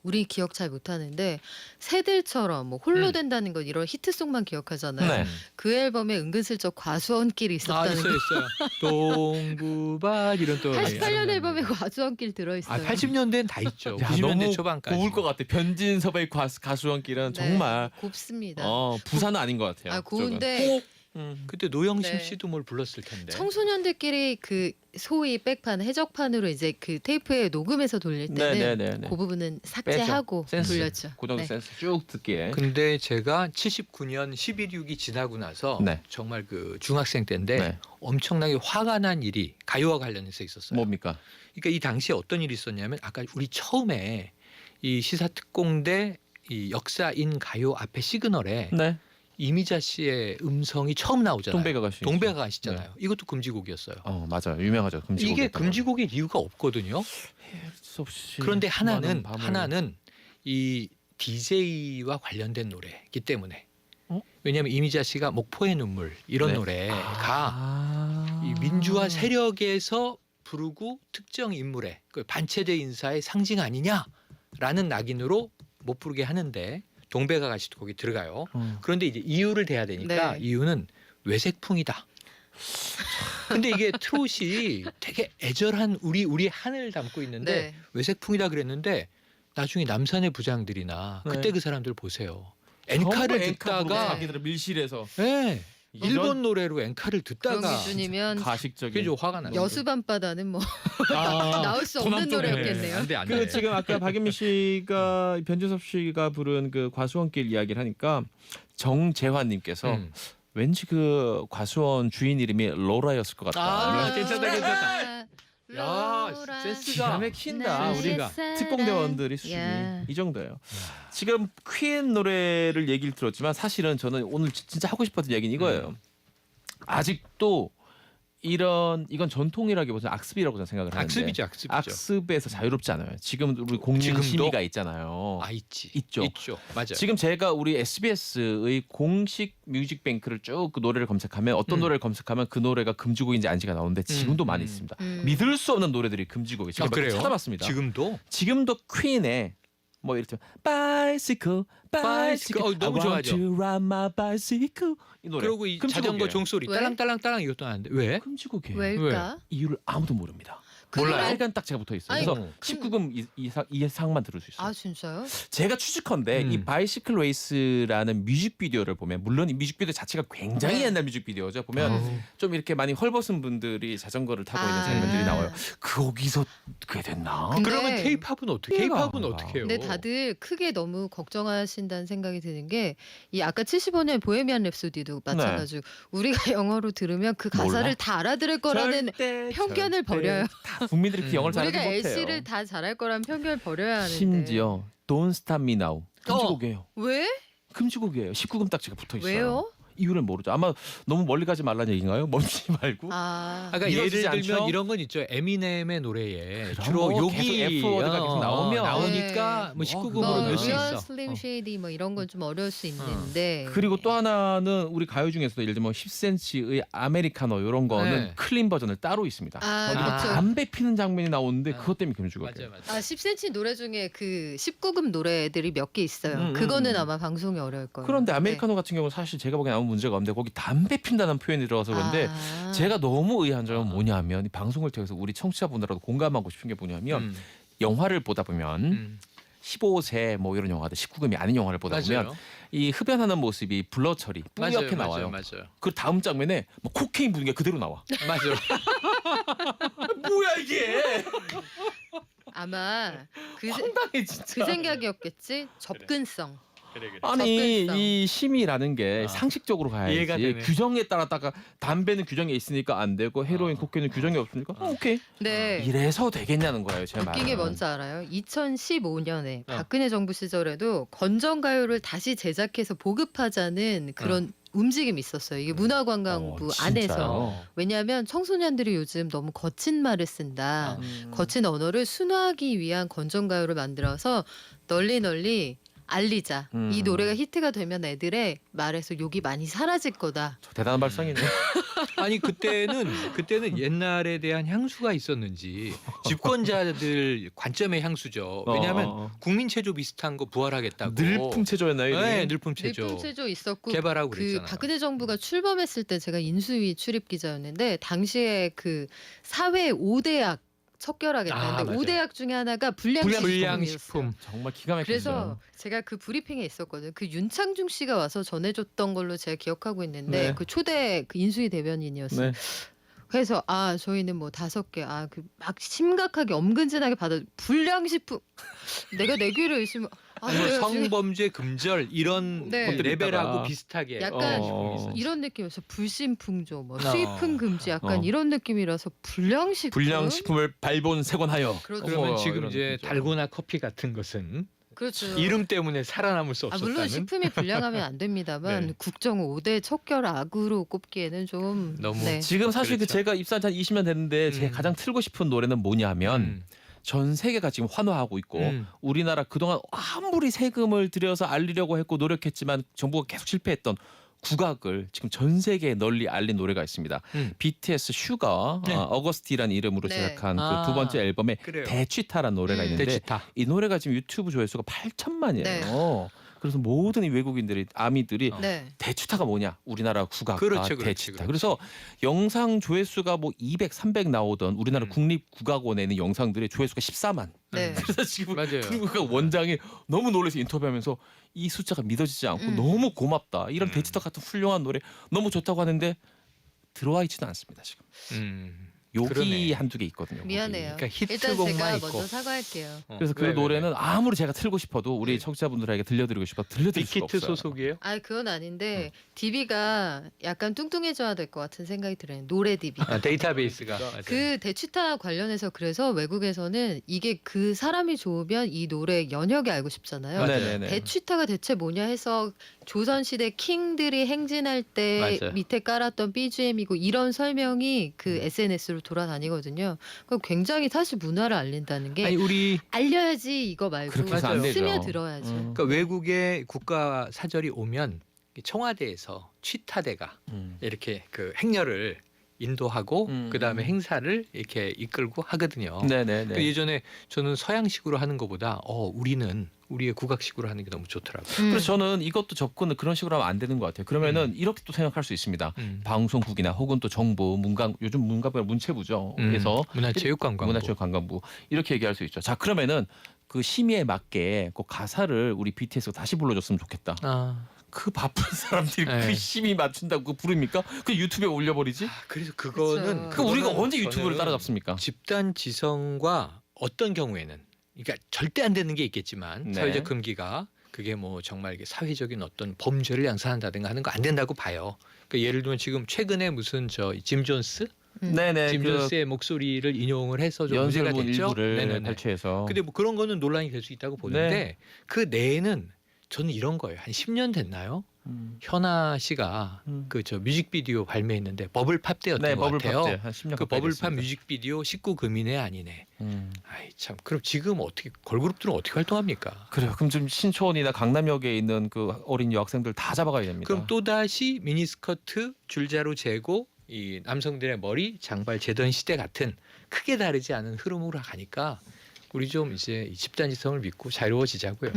우리 기억 잘 못하는데 새들처럼 뭐 홀로 된다는 것 이런 히트송만 기억하잖아요. 네. 그 앨범에 은근슬쩍 과수원길이 있었다는 거. 있어요. 동구밭 이런 또. 88년 앨범에 과수원길 들어있어요. 80년대는 다 있죠. 야, 90년대 너무 초반까지. 고울 것 같아. 변진섭의 네, 가수원길은 정말 곱습니다. 부산은 아닌 것 같아요. 아 고운데 그때 노영심 네. 씨도 뭘 불렀을 텐데. 청소년들끼리 그 소위 백판 해적판으로 이제 그 테이프에 녹음해서 돌릴 때는 네네네. 그 부분은 삭제하고 센스. 돌렸죠. 그 정도 네. 센스 쭉 듣기에. 근데 제가 79년 11.6이 지나고 나서 네. 정말 그 중학생 때인데 네. 엄청나게 화가 난 일이 가요와 관련해서 있었어요. 뭡니까? 그러니까 이 당시에 어떤 일이 있었냐면 아까 우리 처음에 이 시사특공대 이 역사인 가요 앞에 시그널에 네. 이미자 씨의 음성이 처음 나오잖아요. 동백아가씨. 동백아가씨잖아요. 이것도 금지곡이었어요. 맞아요. 유명하죠. 금지곡. 이게 금지곡일 이유가 없거든요. 수 없이 그런데 하나는 많은 밤을- 하나는 이 DJ와 관련된 노래이기 때문에. 왜냐하면 이미자 씨가 목포의 눈물 이런 네. 노래가 이 민주화 세력에서 부르고 특정 인물의 그 반체제 인사의 상징 아니냐라는 낙인으로 못 부르게 하는데 동백아가씨도 거기 들어가요. 그런데 이제 이유를 대야 되니까 네. 이유는 외색풍이다. 근데 이게 트롯이 되게 애절한 우리 한을 담고 있는데 네. 외색풍이다 그랬는데 나중에 남산의 부장들이나 네. 그때 그 사람들 보세요. 전부 엔카를 엔카 부르고 듣다가 자기들은 밀실에서 네. 이런 일본 노래로 엔카를 그런 듣다가 기준이면 가식적인. 그게 좀 화가 났어요. 여수 밤바다는 뭐 아, 나올 수 없는 노래였겠네요. 안 돼, 안 돼. 그 지금 아까 박윤미 씨가 변준섭 씨가 부른 그 과수원길 이야기를 하니까 정재환님께서 왠지 그 과수원 주인 이름이 로라였을 것 같다. 아, 괜찮다, 괜찮다. 야, 로라. 센스가 기가 막힌다. 네. 우리가 특공대원들이 수준이 야. 이 정도예요. 지금 퀸 노래를 얘기를 들었지만 사실은 저는 오늘 진짜 하고 싶었던 얘기는 이거예요. 아직도 이건 전통이라기보다는 악습이라고 저는 생각을 하는데 악습이죠, 악습이죠. 악습에서 자유롭지 않아요. 지금 우리 공민 지금도? 심의가 있잖아요. 있죠. 맞아요. 지금 제가 우리 SBS의 공식 뮤직뱅크를 쭉 그 노래를 검색하면 어떤 노래를 검색하면 그 노래가 금지곡인지 아닌지가 나오는데 지금도 많이 있습니다. 믿을 수 없는 노래들이 금지곡이에요. 제가 몇 개 찾아봤습니다. 지금도 퀸의 뭐 이랬죠. Bicycle, bicycle, 너무 I want 좋아하죠. to ride my bicycle. 이 노래. 그리고 이 금지곡이에요. 자전거 종소리 왜? 딸랑딸랑딸랑 이것도 하는데 왜? 금지곡이에요. 왜일까? 이유를 아무도 모릅니다. 그 몰라요. 노래- 빨간 딱지가 붙어 있어요. 아니, 그래서 19금 이상만 들을 수 있어요. 아 진짜요? 제가 추측컨대 이 바이시클 레이스라는 뮤직비디오를 보면 물론 이 뮤직비디오 자체가 굉장히 네. 옛날 뮤직비디오죠. 보면 좀 이렇게 많이 헐벗은 분들이 자전거를 타고 있는 아. 장면들이 나와요. 거기서 그게 됐나? 근데- 그러면 케이팝은 어떻게? 케이팝은 어떻게 해요? 근데 다들 크게 너무 걱정하신다는 생각이 드는 게 이 아까 75년 보헤미안 랩소디도 마찬가지고 우리가 영어로 들으면 그 가사를 몰라. 다 알아들을 거라는 편견을 버려요. 다 국민들이 그 영어를 잘하지 우리가 못해요. LC를 다 잘할 거라는 편견을 버려야 하는데. 심지어 Don't Stop Me Now 금지곡이에요. 왜? 금지곡이에요. 19금 딱지가 붙어 있어요. 왜요? 이유를 모르죠. 아마 너무 멀리 가지 말라는 얘기인가요? 멀지 말고. 아, 그러니까 예를 이러지지 들면 않죠? 이런 건 있죠. 에미넴의 노래에 그럼 주로 뭐 욕이 계속 F-워드가 계속 나오면. 나오니까 네. 뭐 19금으로 그거는 넣을 수 리얼 있어. 슬림 쉐이디 뭐 이런 건 좀 어려울 수 있는데. 그리고 또 하나는 우리 가요 중에서도 예를 들면 10cm의 아메리카노 이런 거는 네. 클린 버전을 따로 있습니다. 아, 거기서 그렇죠. 담배 피는 장면이 나오는데 그것 때문에 금지곡이에요. 맞아요. 아 10cm 노래 중에 그 19금 노래들이 몇 개 있어요. 그거는 아마 방송이 어려울 거예요. 그런데 아메리카노 같은 경우는 사실 제가 보기엔 아무 문제가 없는데 거기 담배 핀다는 표현이 들어가서 그런데 아. 제가 너무 의아한 점은 뭐냐면 이 방송을 통해서 우리 청취자분들하고 공감하고 싶은 게 뭐냐면 영화를 보다 보면 15세 뭐 이런 영화들 19금이 아닌 영화를 보다 보면 맞아요. 이 흡연하는 모습이 블러 처리 뿌옇게 나와요. 맞아요. 그 다음 장면에 뭐 코케인 부는 게 그대로 나와. 맞아요. 뭐야 이게? 아마 그, 황당해 진짜. 그 생각이었겠지. 접근성. 아니 접근성. 이 심의라는 게 아. 상식적으로 이해가 가야지 되네. 규정에 따라다가 담배는 규정에 있으니까 안 되고 헤로인 코케인은 규정이 없으니까 오케이 네. 이래서 되겠냐는 거예요 제 말은. 웃긴 게 뭔지 알아요? 2015년에 어. 박근혜 정부 시절에도 건전가요를 다시 제작해서 보급하자는 그런 움직임이 있었어요. 이게 문화관광부 안에서. 진짜요? 왜냐하면 청소년들이 요즘 너무 거친 말을 쓴다. 거친 언어를 순화하기 위한 건전가요를 만들어서 널리 알리자. 이 노래가 히트가 되면 애들의 말에서 욕이 많이 사라질 거다. 대단한 발상이네. 아니 그때는 옛날에 대한 향수가 있었는지 집권자들 관점의 향수죠. 왜냐하면 국민 체조 비슷한 거 부활하겠다고. 늘품 체조였나요? 이름이? 네, 늘품 체조. 늘품체조 있었고 개발하고 그 그랬잖아요. 박근혜 정부가 출범했을 때 제가 인수위 출입 기자였는데 당시에 그 사회 5대학 척결하겠다는데 맞아요. 5대학 중에 하나가 불량식품이었어요. 불량식품. 정말 기가 막히죠. 그래서 제가 그 브리핑에 있었거든요. 그 윤창중 씨가 와서 전해줬던 걸로 제가 기억하고 있는데 네. 그 초대 그 인수위 대변인이었어요. 네. 그래서 저희는 뭐 5개 그 막 심각하게 엄근진하게 받아 불량식품 내가 내 귀를 의심 뭐 내가 지금 성범죄 금절 이런 네. 것들 레벨하고 있다가. 비슷하게 약간 불량식품이 이런 느낌이었어. 불심풍조, 뭐 어. 수입품 금지, 약간 이런 느낌이라서 불량식품. 불량식품을 발본색원하여. 그렇죠. 그러면 어머, 지금 이런 이제 느낌이죠. 달고나 커피 같은 것은 그렇죠. 이름 때문에 살아남을 수 없었다는. 물론 식품이 불량하면 안 됩니다만 네. 국정 5대 척결 악으로 꼽기에는 좀 너무 네. 지금 사실 그 그렇죠. 제가 입사한 지 한 20년 됐는데 제가 가장 틀고 싶은 노래는 뭐냐면 전 세계가 지금 환호하고 있고 우리나라 그동안 아무리 세금을 들여서 알리려고 했고 노력했지만 정부가 계속 실패했던 국악을 지금 전 세계에 널리 알린 노래가 있습니다. BTS 슈가 네. 어거스티라는 이름으로 네. 제작한 그 아, 두 번째 앨범에 그래요. 대취타라는 노래가 있는데 대치타. 이 노래가 지금 유튜브 조회수가 8천만이에요. 네. 그래서 모든 이 외국인들이 아미들이 네. 대취타가 뭐냐? 우리나라 국악가 그렇죠, 그렇죠, 대취타. 그렇죠. 그래서 영상 조회수가 뭐 200, 300 나오던 우리나라 국립국악원에 있는 영상들의 조회수가 14만. 네. 그래서 지금 맞아요. 국악 원장이 너무 놀라서 인터뷰하면서 이 숫자가 믿어지지 않고 너무 고맙다. 이런 대취타 같은 훌륭한 노래 너무 좋다고 하는데 들어와 있지는 않습니다 지금. 욕이 그러네. 한두 개 있거든요. 미안해요. 그러니까 일단 히트곡만 제가 있고. 먼저 사과할게요. 그래서 그 노래는 아무리 제가 틀고 싶어도 우리 청취자분들에게 들려드리고 싶어도 들려드릴 수가 빅히트 없어요. 소속이에요? 아 그건 아닌데 DB가 약간 뚱뚱해져야 될 것 같은 생각이 들어요. 노래 DB. 아, 데이터베이스가. 그 대취타 관련해서 그래서 외국에서는 이게 그 사람이 좋으면 이 노래 연역이 알고 싶잖아요. 네네네. 대취타가 대체 뭐냐 해서 조선시대 킹들이 행진할 때 맞아요. 밑에 깔았던 BGM이고 이런 설명이 그 SNS로 돌아다니거든요. 그럼 굉장히 사실 문화를 알린다는 게 아니 우리 알려야지 이거 말고 그렇게 해서 안 되죠. 스며들어야죠. 그러니까 외국의 국가 사절이 오면 청와대에서 취타대가 이렇게 그 행렬을 인도하고 그다음에 행사를 이렇게 이끌고 하거든요. 네네네. 그 예전에 저는 서양식으로 하는 것보다 우리는 우리의 국악식으로 하는 게 너무 좋더라고요. 그래서 저는 이것도 접근을 그런 식으로 하면 안 되는 것 같아요. 그러면은 이렇게 또 생각할 수 있습니다. 방송국이나 혹은 또 정부, 요즘 문가부가 문체부죠. 그래서 문화체육관광부. 문화체육관광부 이렇게 얘기할 수 있죠. 자 그러면은 그 심의에 맞게 그 가사를 우리 BTS가 다시 불러줬으면 좋겠다. 그 바쁜 사람들이 네. 그 심의 맞춘다고 그거 부릅니까? 그 유튜브에 올려버리지? 그래서 그거는 그 우리가 그거는 언제 유튜브를 저는 따라잡습니까? 집단 지성과 어떤 경우에는 그러니까 절대 안 되는 게 있겠지만 네. 사회적 금기가 그게 뭐 정말 이게 사회적인 어떤 범죄를 양산한다든가 하는 거 안 된다고 봐요. 그러니까 예를 들면 지금 최근에 무슨 짐 존스 네네. 짐 존스의 목소리를 인용을 해서 좀 문제가 연설문 됐죠. 일부를 네네네. 발췌해서. 근데 뭐 그런 거는 논란이 될 수 있다고 보는데 네. 그 내에는 저는 이런 거예요. 한 10년 됐나요? 현아 씨가 그 뮤직비디오 발매했는데 버블팝 때였던 네, 것 같아요. 버블팝 때 한 10년 그 가까이 버블팝 됐습니다. 뮤직비디오 19금이네 아니네. 아이 참. 그럼 지금 어떻게 걸그룹들은 어떻게 활동합니까? 그래요. 그럼 좀 신촌이나 강남역에 있는 그 어린 여학생들 다 잡아가야 됩니다. 그럼 또 다시 미니스커트 줄자로 재고 이 남성들의 머리 장발 재던 시대 같은 크게 다르지 않은 흐름으로 가니까 우리 좀 이제 이 집단지성을 믿고 자유로워지자고요.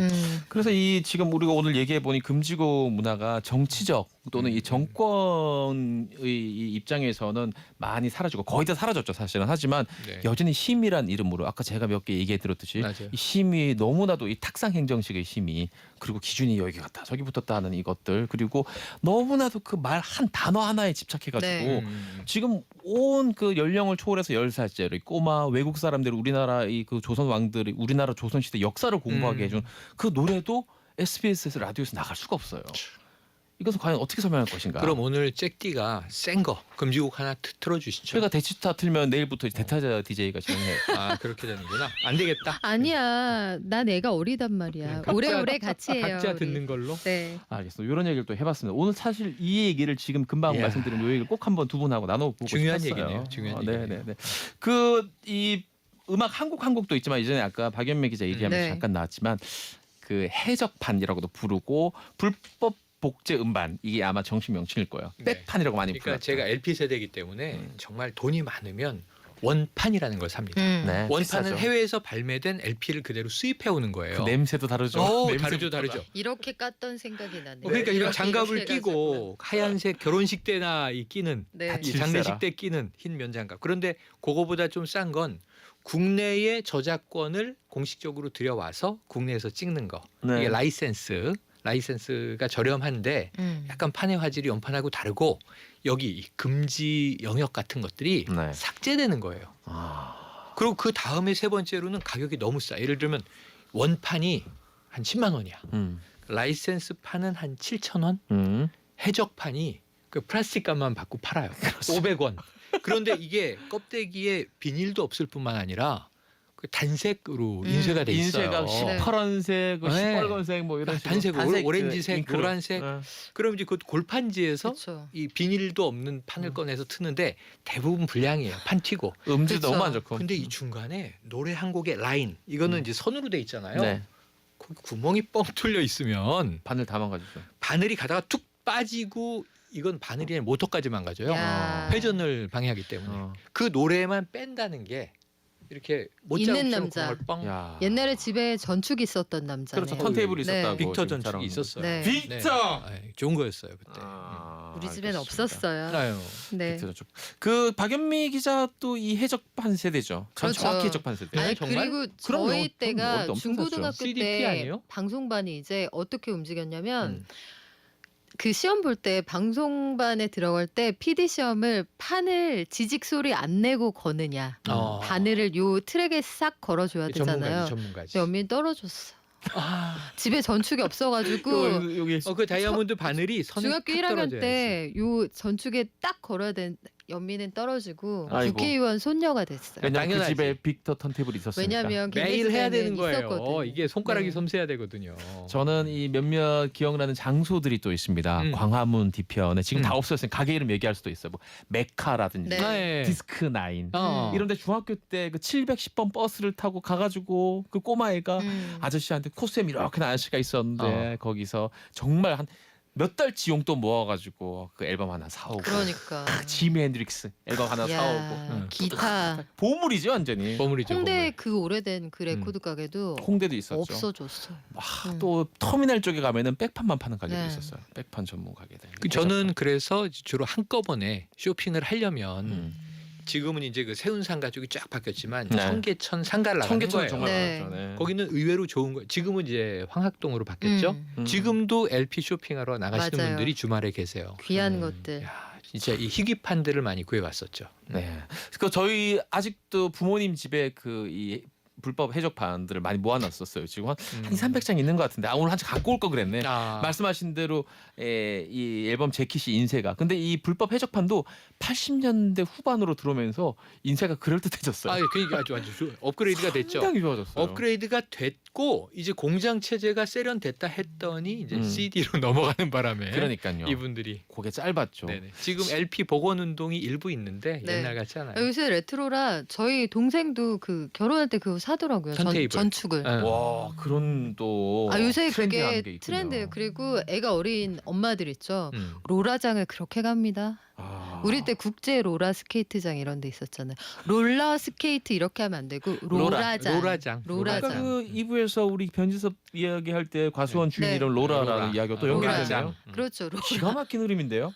그래서 이 지금 우리가 오늘 얘기해 보니 금지곡 문화가 정치적 또는 이 정권의 이 입장에서는 많이 사라지고 거의 다 사라졌죠 사실은. 하지만 네. 여전히 심의란 이름으로 아까 제가 몇 개 얘기해 드렸듯이 맞아요. 이 심의 너무나도 이 탁상 행정식의 심의 그리고 기준이 여기 갔다 저기 붙었다 하는 이것들 그리고 너무나도 그 말 한 단어 하나에 집착해가지고 네. 지금 온 그 연령을 초월해서 10살짜리 꼬마 외국 사람들이 우리나라 이 그 조선 왕들이 우리나라 조선 시대 역사를 공부하게 해준 그 노래도 SBS에서 라디오에서 나갈 수가 없어요. 이것은 과연 어떻게 설명할 것인가? 그럼 오늘 잭디가 센 거 금지곡 하나 틀어주시죠. 제가 대치타 틀면 내일부터 대타자 DJ가 진행해요. 아 그렇게 되는구나. 안 되겠다. 아니야, 난 애가 어리단 말이야. 오래오래 같이 해요. 각자 우리. 듣는 걸로. 네. 알겠습니다. 이런 얘기를 또 해봤습니다. 오늘 사실 이 얘기를 지금 금방 예. 말씀드린 이 얘기를 꼭 한번 두 분하고 나눠보고 중요한 싶었어요. 얘기네요. 중요한 얘기네요. 네네네. 그 이 음악 한 곡도 있지만 이전에 아까 박연매 기자 얘기하면서 네. 잠깐 나왔지만 그 해적판이라고도 부르고 불법 복제 음반 이게 아마 정식 명칭일 거예요. 네. 백판이라고 많이 그러니까 불렀죠. 제가 LP 세대이기 때문에 정말 돈이 많으면 원판이라는 걸 삽니다. 네, 원판은 비싸죠. 해외에서 발매된 LP를 그대로 수입해 오는 거예요. 그 냄새도 다르죠. 다르죠, 다르죠. 이렇게 깠던 생각이 나네. 그러니까 이런 장갑을 이렇게 끼고 하얀색 결혼식 때나 이 끼는 네. 이 장례식 때 끼는 흰 면장갑. 그런데 그거보다 좀 싼 건 국내에 저작권을 공식적으로 들여와서 국내에서 찍는 거. 네. 이게 라이센스가 저렴한데 약간 판의 화질이 원판하고 다르고 여기 이 금지 영역 같은 것들이 네. 삭제되는 거예요. 그리고 그 다음에 세 번째로는 가격이 너무 싸. 예를 들면 원판이 한 10만 원이야. 라이센스 판은 한 7천 원. 해적판이 그 플라스틱 값만 받고 팔아요. 500원. 그런데 이게 껍데기에 비닐도 없을 뿐만 아니라 그 단색으로 인쇄가 돼 있어요. 인쇄가 시퍼런색, 네. 시뻘건색 뭐 이런 식으로. 단색, 오렌지색, 잉크로. 노란색. 그럼 이제 그 골판지에서 그쵸. 이 비닐도 없는 판을 꺼내서 트는데 대부분 불량이에요. 판 튀고. 음질 그쵸. 너무 안 좋고. 근데 이 중간에 노래 한 곡의 라인 이거는 이제 선으로 돼 있잖아요. 네. 거기 구멍이 뻥 뚫려 있으면 바늘 다 망가졌어. 바늘이 가다가 툭 빠지고 이건 바늘이 아니라 모터까지 망가져요. 야. 회전을 방해하기 때문에 그 노래만 뺀다는 게 이렇게 있는 못자국처럼 남자. 구멍을 뻥. 야. 옛날에 집에 전축이 있었던 남자네. 그렇죠. 턴테이블이 네. 있었다고. 빅터 지금 전축이 자랑하는 있었어요. 네. 빅터. 네, 좋은 거였어요 그때. 우리 집엔 알겠습니다. 없었어요. 아유. 네. 빅터 전축. 그 박연미 기자 또 이 해적판 세대죠. 전 그렇죠. 정확히 해적판 세대. 아니 정말? 그리고 그럼요. 저희 때가 엄청 중고등학교 CDP 때 아니에요? 방송반이 이제 어떻게 움직였냐면 그 시험 볼 때 방송반에 들어갈 때 PD 시험을 판을 지직 소리 안 내고 거느냐 바늘을 요 트랙에 싹 걸어줘야 되잖아요. 전문가지. 근데 연민이 떨어졌어. 아, 집에 전축이 없어가지고 여기 그 다이아몬드 바늘이 선에 중학교 탁 1학년 떨어져야지. 때 요 전축에 딱 걸어야 되는 연민은 떨어지고 아이고. 국회의원 손녀가 됐어요. 왜냐면 그 당연하지. 집에 빅터 턴테이블이 있었으니까. 왜냐면 매일 해야 되는 거예요. 있었거든. 이게 손가락이 네. 섬세해야 되거든요. 저는 이 몇몇 기억나는 장소들이 또 있습니다. 광화문 뒤편에 지금 다 없어졌어요. 가게 이름 얘기할 수도 있어요. 뭐 메카라든지 네. 네. 디스크 나인 어. 이런데 중학교 때 그 710번 버스를 타고 가가지고 그 꼬마애가 아저씨한테 코스염 이렇게 난 아저씨가 있었는데 거기서 정말 한 몇 달치 용돈 모아가지고 그 앨범 하나 사오고 그러니까. 지미 핸드릭스 앨범 하나 야, 사오고 기타. 보물이지 완전히. 보물이죠. 홍대 그 오래된 그 레코드 가게도 홍대도 있었죠. 없어졌어. 또 터미널 쪽에 가면은 백판만 파는 가게도 네. 있었어요. 백판 전문 가게들. 저는 그래서 주로 한꺼번에 쇼핑을 하려면 지금은 이제 그 세운상 가족이 쫙 바뀌었지만 네. 청계천 상가를 나가는 청계천 거예요. 정말 네. 많았죠. 네. 거기는 의외로 좋은 거. 지금은 이제 황학동으로 바뀌었죠. 지금도 LP 쇼핑하러 나가시는 맞아요. 분들이 주말에 계세요. 귀한 것들. 야, 진짜 이 희귀판들을 많이 구해왔었죠. 네. 그 저희 아직도 부모님 집에 그 이 불법 해적판들을 많이 모아놨었어요. 지금 한 200-300장 있는 것 같은데 오늘 한 장 갖고 올 거 그랬네. 말씀하신 대로 이 앨범 재킷이 인쇄가. 근데 이 불법 해적판도 80년대 후반으로 들어오면서 인쇄가 그럴듯해졌어요. 그러니까 아주 업그레이드가 됐죠. 상당히 좋아졌어요. 업그레이드가 됐고 이제 공장 체제가 세련됐다 했더니 이제 CD로 넘어가는 바람에 그러니까요. 이분들이 그게 짧았죠. 네네. 지금 LP 복원 운동이 일부 있는데 네. 옛날 같지 않아요. 요새 레트로라 저희 동생도 그 결혼할 때 그거 사더라고요. 턴테이블. 전축을. 와 그런 또 요새 트렌디한 그게 게 있군요. 트렌드예요. 그리고 애가 어린 엄마들 있죠. 롤라장을 그렇게 갑니다. 우리 때 국제 롤라 스케이트장 이런 데 있었잖아요. 롤러 스케이트 이렇게 하면 안 되고 롤라장. 아까 그 2부에서 우리 변지섭 이야기할 때 과수원 주인이 이런 로라라는 이야기가 또 연결되네요. 그렇죠. 롤라. 기가 막힌 흐름인데요.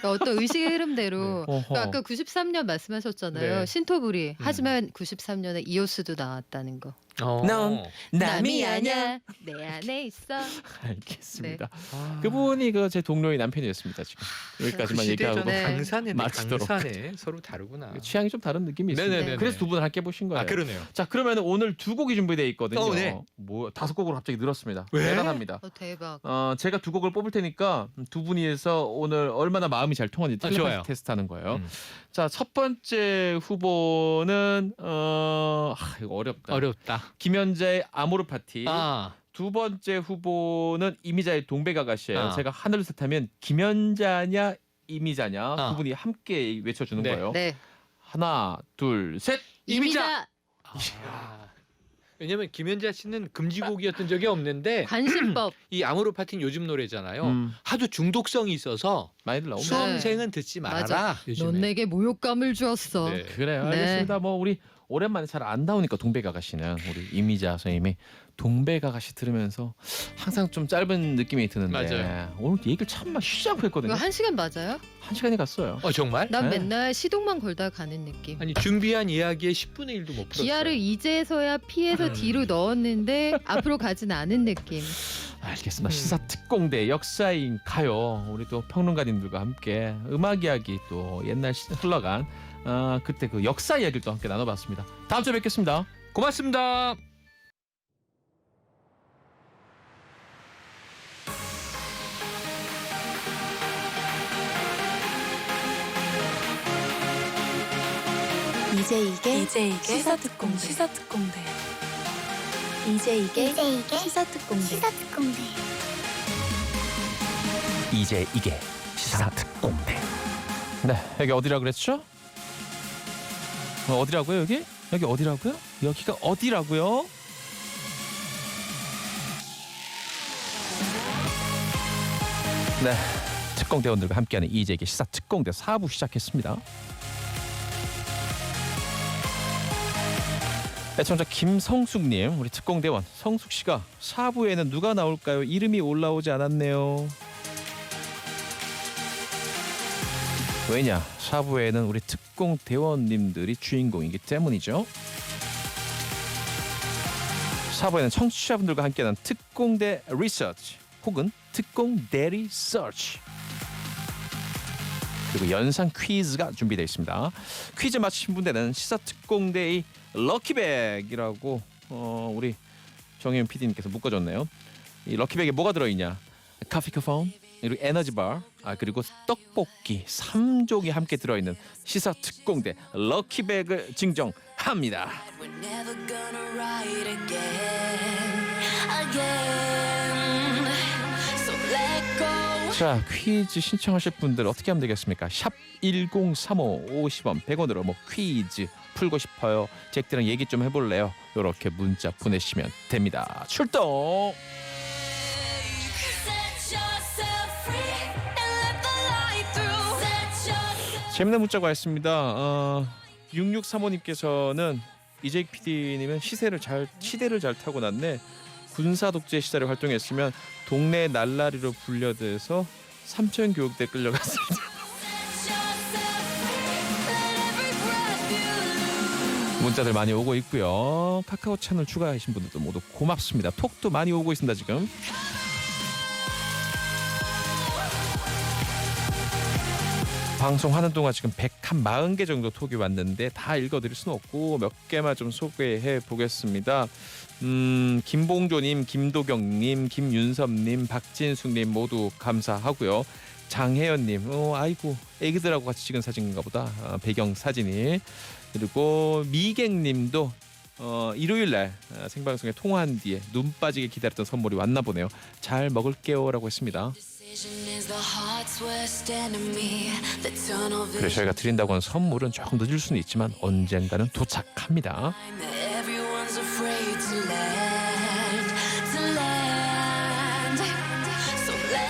어떤 의식의 흐름대로 어허. 그러니까 아까 93년 말씀하셨잖아요. 네. 신토부리. 하지만 93년에 이오스도 나왔다는 거. 넌 남이 아냐 내 안에 있어. 알겠습니다. 네. 그분이 그 제 동료의 남편이었습니다. 지금 여기까지만 얘기하고 네. 강산에 마치도록. 강산에 서로 다르구나. 취향이 좀 다른 느낌이 있습니다. 네네네네. 그래서 두 분을 함께 보신 거예요. 그러네요. 자 그러면 오늘 두 곡이 준비되어 있거든요. 네. 뭐 5곡으로 갑자기 늘었습니다. 왜? 대단합니다. 대박. 제가 두 곡을 뽑을 테니까 두 분이서 오늘 얼마나 마음이 잘 통하는지 텔레파시 좋아요. 테스트하는 거예요. 자 첫 번째 후보는 이거 어렵다. 김연자의 아모르 파티. 두 번째 후보는 이미자의 동백아가씨예요. 제가 하늘을 셋하면 김연자냐 이미자냐 두 분이 함께 외쳐주는 네. 거예요. 네. 하나 둘 셋. 이미자. 왜냐면 김연자 씨는 금지곡이었던 적이 없는데 관심법. 이 아모르 파티는 요즘 노래잖아요. 하도 중독성이 있어서 많이들 나오면 수험생은 듣지 말아라. 맞아. 요즘에. 넌 내게 모욕감을 주었어. 네. 그래요. 네. 알겠습니다. 뭐 우리 오랜만에 잘 안 나오니까 동백아가씨는 우리 이미자 선생님이 동백아가씨 들으면서 항상 좀 짧은 느낌이 드는데 맞아요. 오늘 얘기를 참 쉬지 않고 했거든요. 이거 1시간 맞아요? 1시간이 갔어요. 정말? 난 네. 맨날 시동만 걸다 가는 느낌. 아니 준비한 이야기의 10분의 1도 못 풀었어요. 기아를 이제서야 피해서 뒤로 넣었는데 앞으로 가진 않은 느낌. 알겠습니다. 시사 특공대 역사인 가요. 우리 또 평론가님들과 함께 음악 이야기 또 옛날 흘러간 그때 그 역사 이야기를 또 함께 나눠봤습니다. 다음 주에 뵙겠습니다. 고맙습니다. 이제 이게 시사특공대. 이제 이게 시사특공대. 이제 이게 시사특공대. 네, 여기 어디라 그랬죠? 어디라고요 여기? 여기 어디라고요? 여기가 어디라고요? 네, 특공대원들과 함께하는 이제 이게 시사특공대 4부 시작했습니다. 애청자 김성숙님, 우리 특공대원 성숙씨가 4부에는 누가 나올까요? 이름이 올라오지 않았네요. 왜냐? 4부에는 우리 특공대원님들이 주인공이기 때문이죠. 4부에는 청취자분들과 함께하는 특공대 리서치 혹은 특공대 리서치 그리고 연상 퀴즈가 준비되어 있습니다. 퀴즈 맞히신 분들은 시사특공대의 럭키백이라고 우리 정혜윤 PD님께서 묶어줬네요. 이 럭키백에 뭐가 들어있냐? 커피 쿠폰, 그리고 에너지바, 그리고 떡볶이 3종이 함께 들어있는 시사특공대 럭키백을 증정합니다. 자, 퀴즈 신청하실 분들 어떻게 하면 되겠습니까? 샵 1035 50원 100원으로 뭐 퀴즈 풀고 싶어요. 잭들이랑 얘기 좀 해볼래요. 이렇게 문자 보내시면 됩니다. 출동! 재밌는 문자가 왔습니다. 6635님께서는 이재익 PD님은 시대를 잘 타고 났네. 군사 독재 시절에 활동했으면 동네 날라리로 불려대서 삼천교육대 끌려갔습니다. 문자들 많이 오고 있고요. 카카오 채널 추가하신 분들도 모두 고맙습니다. 톡도 많이 오고 있습니다. 지금. 방송하는 동안 지금 140개 정도 톡이 왔는데 다 읽어드릴 수는 없고 몇 개만 좀 소개해 보겠습니다. 김봉조님, 김도경님, 김윤섭님, 박진숙님 모두 감사하고요. 장혜연님, 아이고 애기들하고 같이 찍은 사진인가 보다. 배경 사진이. 그리고 미갱님도 일요일날 생방송에 통화한 뒤에 눈 빠지게 기다렸던 선물이 왔나 보네요. 잘 먹을게요라고 했습니다. 그래 저희가 드린다고 하는 선물은 조금 늦을 수는 있지만 언젠가는 도착합니다.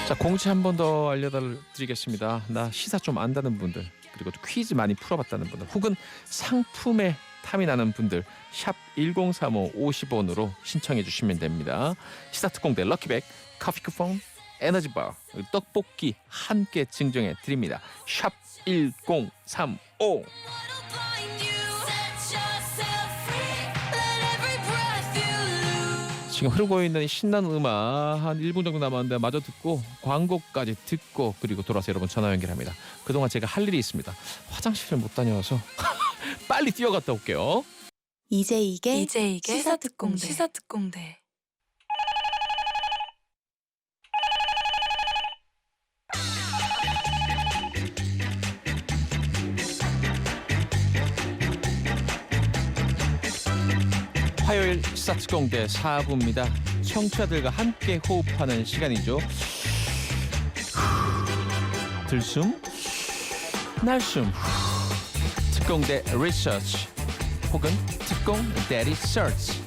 자, 공지 한 번 더 알려드리겠습니다. 나 시사 좀 안다는 분들, 그리고 또 퀴즈 많이 풀어봤다는 분들, 혹은 상품에 탐이 나는 분들 샵 1035 50원으로 신청해 주시면 됩니다. 시사특공대 럭키백, 커피 쿠폰, 에너지바, 떡볶이 함께 증정해 드립니다. 샵 1035. 지금 흐르고 있는 신나는 음악 한 1분 정도 남았는데 마저 듣고 광고까지 듣고 그리고 돌아서 여러분 전화 연결합니다. 그동안 제가 할 일이 있습니다. 화장실을 못 다녀와서 빨리 뛰어갔다 올게요. 이제 이게 시사특공대. 화요일 시사특공대 4부입니다. 청취자들과 함께 호흡하는 시간이죠. 들숨, 날숨. 특공대 리서치 혹은 특공대 리서치.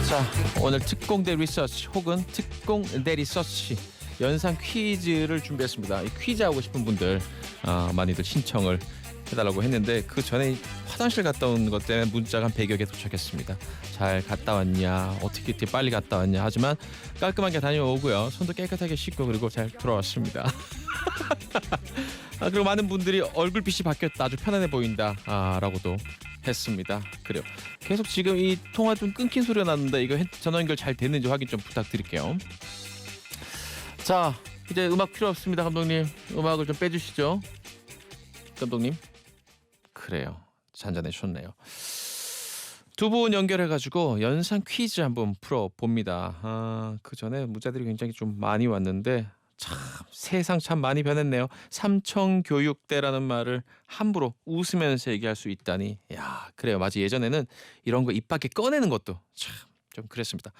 자, 오늘 특공대 리서치 혹은 특공대 리서치 연상 퀴즈를 준비했습니다. 이 퀴즈 하고 싶은 분들 많이들 신청을 해달라고 했는데 그 전에 화장실 갔다 온 것 때문에 문자가 한 100여 개 도착했습니다. 잘 갔다 왔냐, 어떻게 이렇게 빨리 갔다 왔냐, 하지만 깔끔하게 다녀오고요. 손도 깨끗하게 씻고 그리고 잘 돌아왔습니다. 그리고 많은 분들이 얼굴빛이 바뀌었다, 아주 편안해 보인다 라고도 했습니다. 그래요. 계속 지금 이 통화 좀 끊긴 소리가 났는데 이거 전화 연결 잘 됐는지 확인 좀 부탁드릴게요. 자, 이제 음악 필요 없습니다. 감독님, 음악을 좀 빼주시죠. 감독님. 그래요, 잔잔해 좋네요. 두 분 연결해가지고 연상 퀴즈 한번 풀어봅니다. 그 전에 문자들이 굉장히 좀 많이 왔는데 참 세상 참 많이 변했네요. 삼청교육대라는 말을 함부로 웃으면서 얘기할 수 있다니. 야, 그래요. 맞아. 예전에는 이런 거 입 밖에 꺼내는 것도 참 좀 그랬습니다.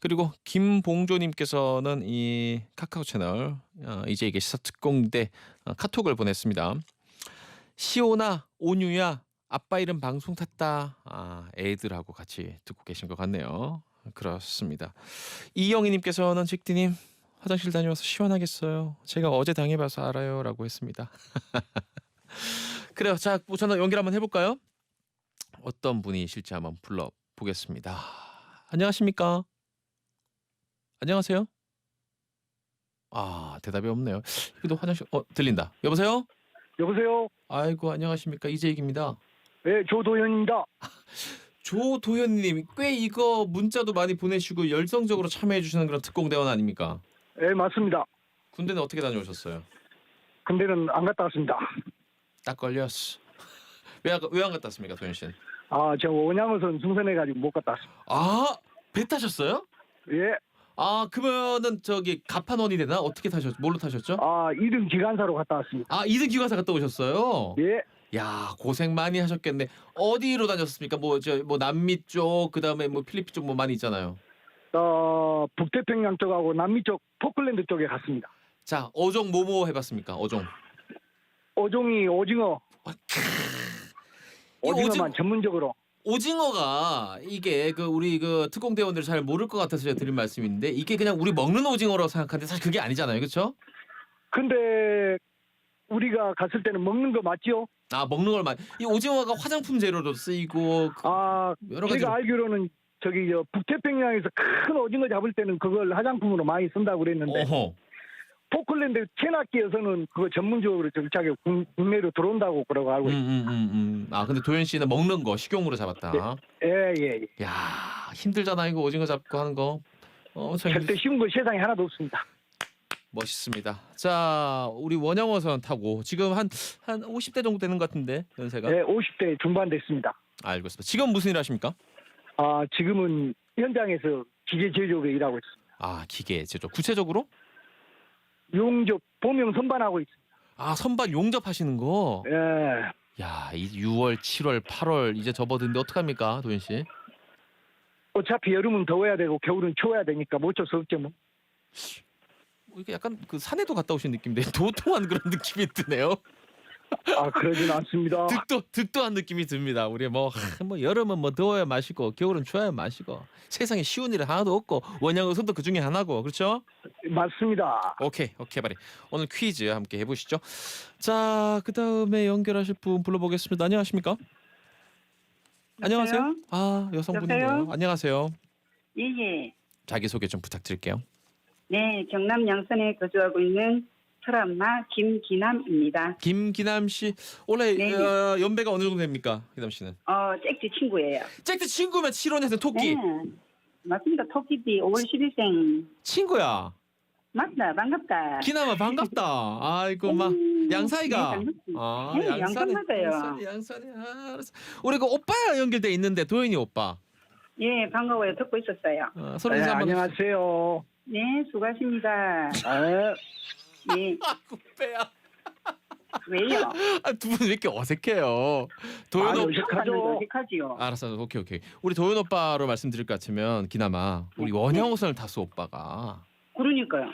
그리고 김봉조님께서는 이 카카오 채널 이제 이게 시사특공대 카톡을 보냈습니다. 시오나 온유야 아빠 이름 방송 탔다. 애들하고 같이 듣고 계신 것 같네요. 그렇습니다. 이영희님께서는 직디님 화장실 다녀와서 시원하겠어요. 제가 어제 당해봐서 알아요라고 했습니다. 그래요. 자, 전화 연결 한번 해볼까요? 어떤 분이실지 한번 불러보겠습니다. 안녕하십니까? 안녕하세요? 대답이 없네요. 여기도 화장실 들린다. 여보세요? 여보세요? 아이고 안녕하십니까? 이재익입니다. 네, 조도현입니다. 조도현님 꽤 이거 문자도 많이 보내시고 열성적으로 참여해 주시는 그런 특공대원 아닙니까? 네, 맞습니다. 군대는 어떻게 다녀오셨어요? 군대는 안 갔다 왔습니다. 딱 걸렸어. 왜 안 갔다 왔습니까, 도현 씨는? 저 원양어선 승선해가지고 못 갔다 왔습니다. 배 타셨어요? 예. 그러면은 저기 갑판원이 되나? 어떻게 뭘로 타셨죠? 2등 기관사로 갔다 왔습니다. 2등 기관사 갔다 오셨어요? 예. 야, 고생 많이 하셨겠네. 어디로 다녔습니까? 뭐 남미 쪽, 그다음에 뭐 필리핀 쪽 뭐 많이 있잖아요. 북태평양 쪽하고 남미 쪽 포클랜드 쪽에 갔습니다. 자, 어종 뭐뭐 해봤습니까? 어종이 오징어. 오징어만 전문적으로. 오징어가 이게 우리 특공대원들 잘 모를 것 같아서 제가 드린 말씀인데 이게 그냥 우리 먹는 오징어라고 생각하는데 사실 그게 아니잖아요, 그렇죠? 근데 우리가 갔을 때는 먹는 거 맞죠? 먹는 걸 이 오징어가 화장품 재료로 쓰이고 여러 가지. 제가 알기로는 북태평양에서 큰 오징어 잡을 때는 그걸 화장품으로 많이 쓴다고 그랬는데. 포클랜드 체납기에서는 그거 전문적으로 정착해 국내로 들어온다고 그러고 알고 있습니다. 근데 도현 씨는 먹는 거 식용으로 잡았다. 예. 야, 힘들잖아 이거 오징어 잡고 하는 거. 절대 쉬운 거 세상에 하나도 없습니다. 멋있습니다. 자, 우리 원양어선 타고 지금 한 50대 정도 되는 것 같은데 연세가. 네, 50대 중반 됐습니다. 알겠습니다. 지금 무슨 일 하십니까? 지금은 현장에서 기계 제조업에 일하고 있습니다. 기계 제조. 구체적으로? 용접, 보명 선반하고 있습니다. 선반 용접하시는 거? 예. 야, 이 6월, 7월, 8월 이제 접어드는데 어떡합니까, 도현 씨? 어차피 여름은 더워야 되고 겨울은 추워야 되니까 뭐 어쩔 수 없죠 뭐. 이게 약간 산에도 갔다 오신 느낌인데 도통한 그런 느낌이 드네요. 그러진 않습니다. 득도한 느낌이 듭니다. 우리 뭐 여름은 뭐 더워야 마시고 겨울은 추워야 마시고 세상에 쉬운 일은 하나도 없고 원양어선도 그 중에 하나고 그렇죠? 맞습니다. 오케이 바리 오늘 퀴즈 함께 해보시죠. 자, 그 다음에 연결하실 분 불러보겠습니다. 안녕하십니까? 안녕하세요. 여성분이네요. 여보세요? 안녕하세요. 예. 자기소개 좀 부탁드릴게요. 네, 경남 양산에 거주하고 있는 설엄마 김기남입니다. 김기남 씨 원래 네. 연배가 어느 정도 됩니까? 기남 씨는? 잭지 친구예요. 잭지 친구면 7월에서 토끼. 네, 맞습니다. 토끼띠 5월 10일생. 친구야. 맞다, 반갑다. 기남아 반갑다. 아이고 막 양사이가. 네, 양산 맞아요. 양산이 알았어. 우리 오빠야 연결돼 있는데 도현이 오빠. 예, 반가워요. 듣고 있었어요. 서로 인사 한번 안녕하세요. 네, 수고하십니다. 네. 구배야. 왜요? 두 분 왜 이렇게 어색해요? 도현 오빠. 어색하지요. 알았어. 오케이. 우리 도현 오빠로 말씀드릴 것 같으면 기남아 우리 원양어선을 탔어 오빠가. 그러니까요.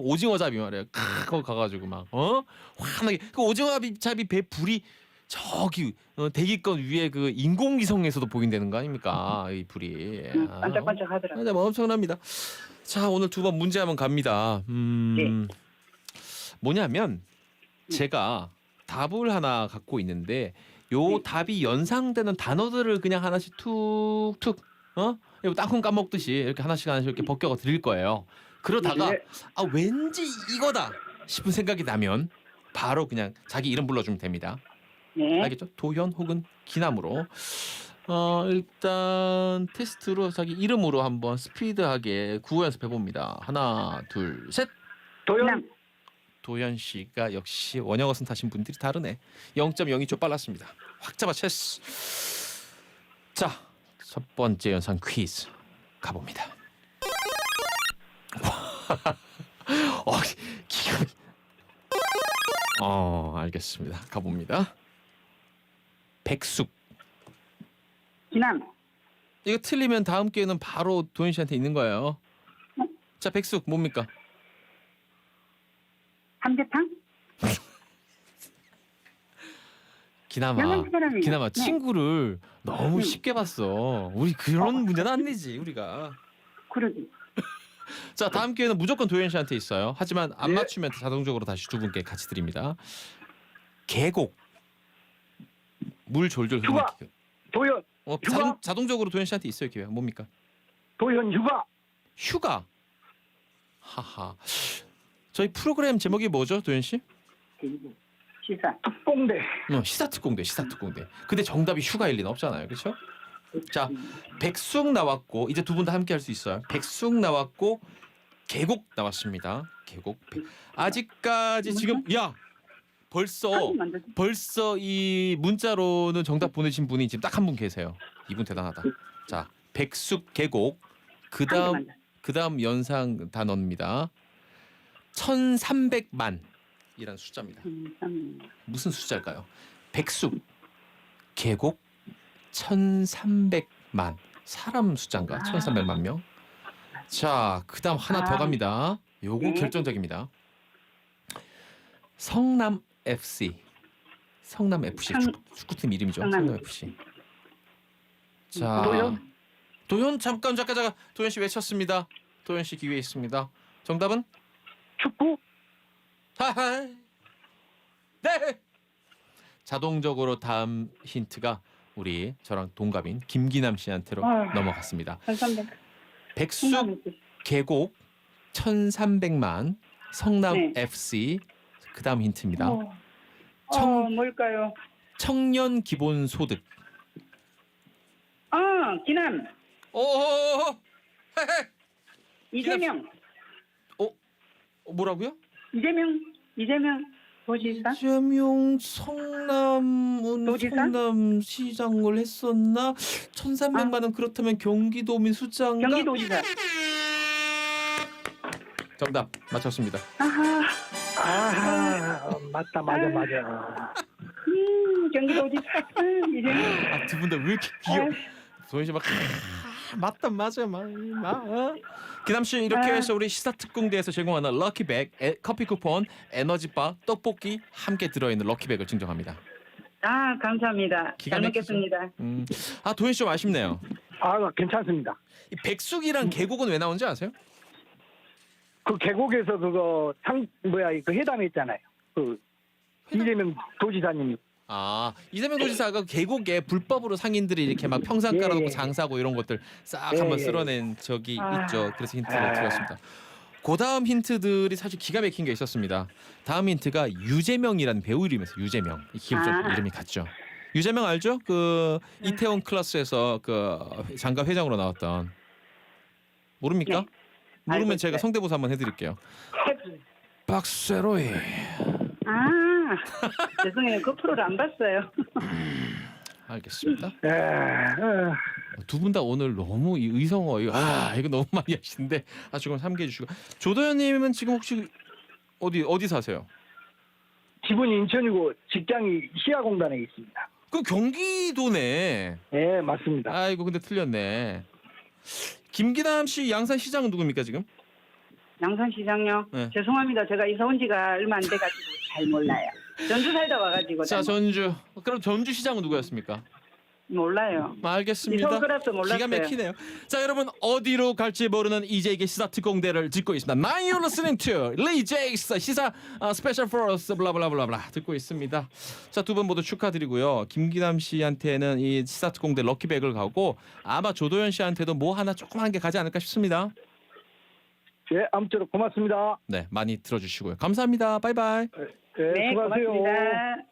오징어 잡이 말이야. 거기 가가지고 막 환하게 그 오징어 잡이 배 불이 저기 대기권 위에 그 인공위성에서도 보인다는 거 아닙니까? 이 불이. 반짝반짝하더라고요. 엄청납니다. 자, 오늘 두 번 문제 한번 갑니다. 네. 뭐냐면 제가 답을 하나 갖고 있는데 요 답이 연상되는 단어들을 그냥 하나씩 툭툭 이거 땅콩 까먹듯이 이렇게 하나씩 이렇게 벗겨가 드릴 거예요. 그러다가 왠지 이거다 싶은 생각이 나면 바로 그냥 자기 이름 불러주면 됩니다. 네. 알겠죠? 도현 혹은 기남으로. 일단 테스트로 자기 이름으로 한번 스피드하게 구호 연습해 봅니다. 하나, 둘, 셋. 도현 씨가 역시 원영어선 타신 분들이 다르네. 0.02초 빨랐습니다. 확 잡아챘어. 자, 첫 번째 연상 퀴즈 가봅니다. 알겠습니다. 가봅니다. 백숙. 기남. 이거 틀리면 다음 기회는 바로 도현 씨한테 있는 거예요. 자, 백숙 뭡니까? 삼계탕? 기남아, 네. 친구를 너무 쉽게 봤어. 우리 그런 문제는 안 내지 우리가. 그러지. 자, 다음 기회는 무조건 도현 씨한테 있어요. 하지만 안 맞추면 자동적으로 다시 두 분께 같이 드립니다. 계곡. 물 졸졸 흐르는 휴가. 계곡. 도현. 휴가. 자동적으로 도현 씨한테 있어요 기회가. 뭡니까? 도현 휴가. 휴가. 하하. 저희 프로그램 제목이 뭐죠, 도현 씨? 시사. 특공대. 시사특공대. 근데 정답이 휴가일 리는 없잖아요, 그렇죠? 자, 백숙 나왔고 이제 두 분 다 함께 할 수 있어요. 백숙 나왔고 계곡 나왔습니다. 계곡. 아직까지 지금 벌써 이 문자로는 정답 보내신 분이 지금 딱 한 분 계세요. 이분 대단하다. 자, 백숙 계곡. 그다음 연상 단어입니다. 1300만 이란 숫자입니다. 무슨 숫자일까요? 백숙 계곡 1300만 사람 숫자인가? 1300만 명. 자, 그다음 하나 더 갑니다. 요거 결정적입니다. 성남 FC. 축구팀 이름이죠. 성남 FC. 자, 도현 잠깐. 도현 씨 외쳤습니다. 도현 씨 기회 있습니다. 정답은 축구. 하하. 네. 자동적으로 다음 힌트가 우리 저랑 동갑인 김기남 씨한테로 넘어갔습니다. 백숙 계곡 1300만 성남 FC 그다음 힌트입니다. 뭘까요? 청년 기본 소득. 기남. 이재명. 뭐라고요? 이재명 도지사. 이재명 성남 시장을 했었나? 1300만 원 그렇다면 경기도민 숫자인가? 경기도지사. 정답 맞췄습니다. 맞다. 경기도지사. 이재명. 두 분 다 왜 이렇게 귀여워? 도현 씨 막 맞다. 기남 씨 이렇게 해서 우리 시사특공대에서 제공하는 럭키백, 커피 쿠폰, 에너지바, 떡볶이 함께 들어있는 럭키백을 증정합니다. 감사합니다. 잘 먹겠습니다. 도현 씨 좀 아쉽네요. 괜찮습니다. 이 백숙이랑 계곡은 왜 나온지 아세요? 그 계곡에서 그 회담했잖아요. 이재명 도지사님이. 이재명 도지사가 계곡에 불법으로 상인들이 이렇게 막 평상 깔아놓고 장사하고 이런 것들 싹 한번 쓸어낸 적이 있죠. 그래서 힌트를 드렸습니다. 그 다음 힌트들이 사실 기가 막힌 게 있었습니다. 다음 힌트가 유재명이라는 배우 이름이었어요. 유재명. 기억적 이름이 같죠. 유재명 알죠? 그 이태원 클래스에서 그 장가 회장으로 나왔던. 모릅니까? 네. 모르면 제가 성대모사 한번 해드릴게요. 박세로이. 죄송해요. 그 프로를 안 봤어요. 알겠습니다. 두 분 다 오늘 너무 이 의성어 이거 너무 많이 하시는데 조금 삼게 해주시고. 조도현님은 지금 혹시 어디 사세요? 집은 인천이고 직장이 시야공단에 있습니다. 그 경기도네. 네, 맞습니다. 아이고 근데 틀렸네. 김기남 씨 양산 시장은 누굽니까 지금? 양산시장요? 네. 죄송합니다. 제가 이사 온 지가 얼마 안 돼가지고 잘 몰라요. 전주 살다 와가지고. 자, 전주. 그럼 전주 시장은 누구였습니까? 몰라요. 알겠습니다. 서울이라서 몰랐어요. 기가 막히네요. 자, 여러분 어디로 갈지 모르는 이재익의 시사특공대를 듣고 있습니다. Now you're listening to Lee Jakes 시사 스페셜 포러스 블라블라블라블라 듣고 있습니다. 자, 두 분 모두 축하드리고요. 김기남 씨한테는 이 시사특공대 럭키백을 가고 아마 조도현 씨한테도 뭐 하나 조그만 게 가지 않을까 싶습니다. 네, 아무쪼록 고맙습니다. 네, 많이 들어주시고요. 감사합니다. 바이바이. 네, 수고하세요. 고맙습니다.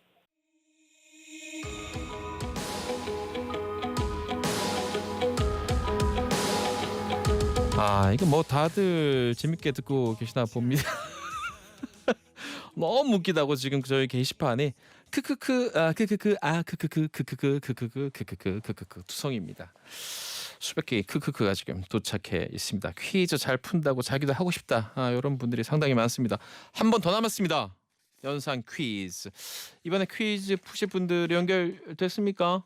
이거 뭐 다들 재밌게 듣고 계시나 봅니다. 너무 웃기다고 지금 저희 게시판이 크크크 투성입니다. 수백 개의 크크크가 지금 도착해 있습니다. 퀴즈 잘 푼다고 자기도 하고 싶다. 이런 분들이 상당히 많습니다. 한 번 더 남았습니다. 연상 퀴즈. 이번에 퀴즈 푸실 분들 연결됐습니까?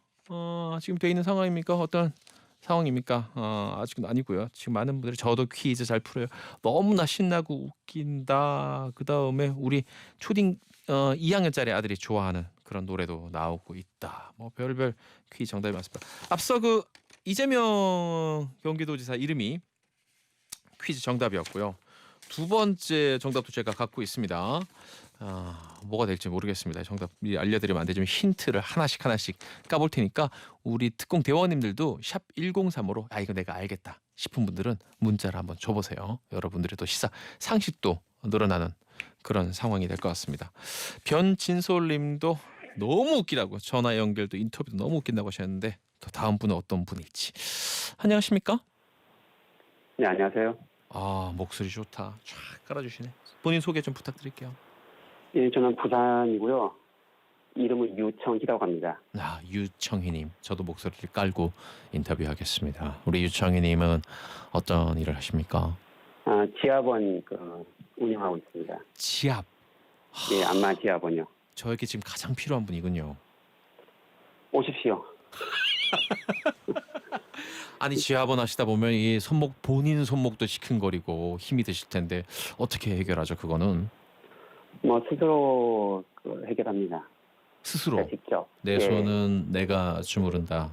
지금 돼 있는 상황입니까? 어떤 상황입니까? 아직은 아니고요. 지금 많은 분들이 저도 퀴즈 잘 풀어요. 너무나 신나고 웃긴다. 그 다음에 우리 초딩 2학년짜리 아들이 좋아하는 그런 노래도 나오고 있다. 뭐 별별 퀴즈 정답이 많습니다. 앞서 그 이재명 경기도지사 이름이 퀴즈 정답이었고요. 두 번째 정답도 제가 갖고 있습니다. 뭐가 될지 모르겠습니다. 정답 미리 알려드리면 안 되지만 힌트를 하나씩 까볼 테니까 우리 특공 대원님들도 샵 1035로 이거 내가 알겠다 싶은 분들은 문자를 한번 줘보세요. 여러분들의 또 시사 상식도 늘어나는 그런 상황이 될 것 같습니다. 변진솔님도 너무 웃기다고 전화 연결도 인터뷰도 너무 웃긴다고 하셨는데 또 다음 분은 어떤 분일지. 안녕하십니까? 네, 안녕하세요. 목소리 좋다. 쫙 깔아주시네. 본인 소개 좀 부탁드릴게요. 예, 저는 부산이고요. 이름은 유청희라고 합니다. 유청희님. 저도 목소리를 깔고 인터뷰하겠습니다. 우리 유청희님은 어떤 일을 하십니까? 지압원 운영하고 있습니다. 지압? 예, 안마 지압원요. 저에게 지금 가장 필요한 분이군요. 오십시오. 아니 지압원 하시다 보면 이 손목 본인 손목도 시큰거리고 힘이 드실 텐데 어떻게 해결하죠 그거는? 뭐 스스로 해결합니다. 스스로? 직접. 내 손은 내가 주무른다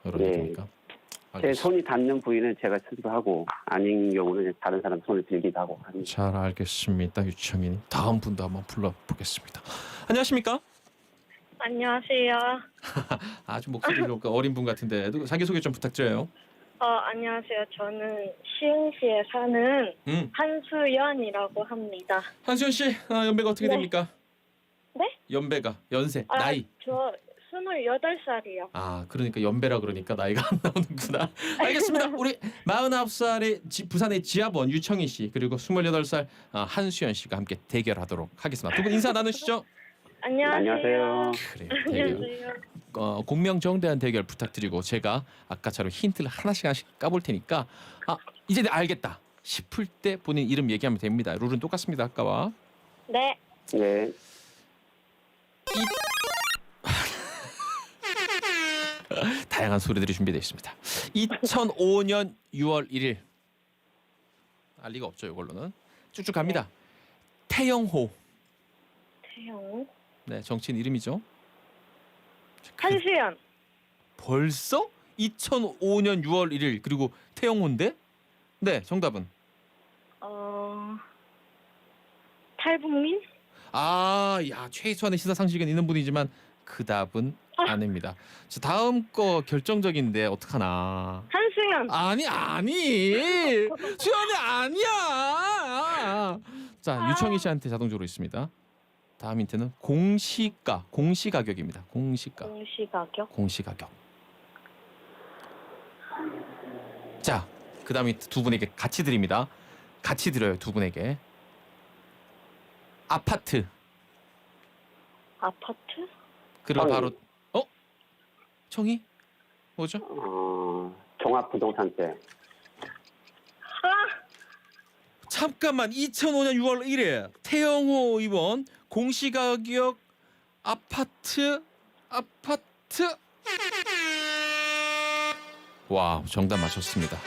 이런 얘기입니까? 제 손이 닿는 부위는 제가 스스로 하고 아닌 경우는 다른 사람 손을 빌기도 하고 합니다. 잘 알겠습니다. 유청희님. 다음 분도 한번 불러보겠습니다. 안녕하십니까? 안녕하세요. 아주 목소리 좋으니까 어린 분 같은데 자기소개 좀 부탁드려요. 안녕하세요. 저는 시흥시에 사는 한수연이라고 합니다. 한수연 씨, 연배가 어떻게 됩니까? 네? 연배가, 연세, 나이. 저 28살이요. 그러니까 연배라 그러니까 나이가 안 나오는구나. 알겠습니다. 우리 49살의 부산의 지압원 유청희 씨 그리고 28살 한수연 씨가 함께 대결하도록 하겠습니다. 두 분 인사 나누시죠. 안녕하세요. 그래요. 대결. 공명정대한 대결 부탁드리고 제가 아까처럼 힌트를 하나씩 까볼 테니까 이제 알겠다 싶을 때 본인 이름 얘기하면 됩니다. 룰은 똑같습니다. 아까와. 네. 네. 다양한 소리들이 준비되어 있습니다. 2005년 6월 1일 알 리가 없죠. 이걸로는 쭉쭉 갑니다. 태영호. 태영호? 네, 정치인 이름이죠. 한수연. 벌써 2005년 6월 1일 그리고 태영호인데? 네, 정답은? 탈북민? 최소한의 시사상식은 있는 분이지만 그 답은 아닙니다. 자, 다음 거 결정적인데 어떡하나. 한수연. 아니 수연이 아니야. 자, 유청희 씨한테 자동적으로 있습니다. 다음 힌트는 공시가격입니다. 공시가격. 자, 그 다음 힌트 두 분에게 같이 드립니다. 같이 드려요, 두 분에게. 아파트. 그리고 바로 청이? 뭐죠? 종합부동산세. 잠깐만 2005년 6월 1일 태영호 의원 공시가격 아파트 와 정답 맞췄습니다.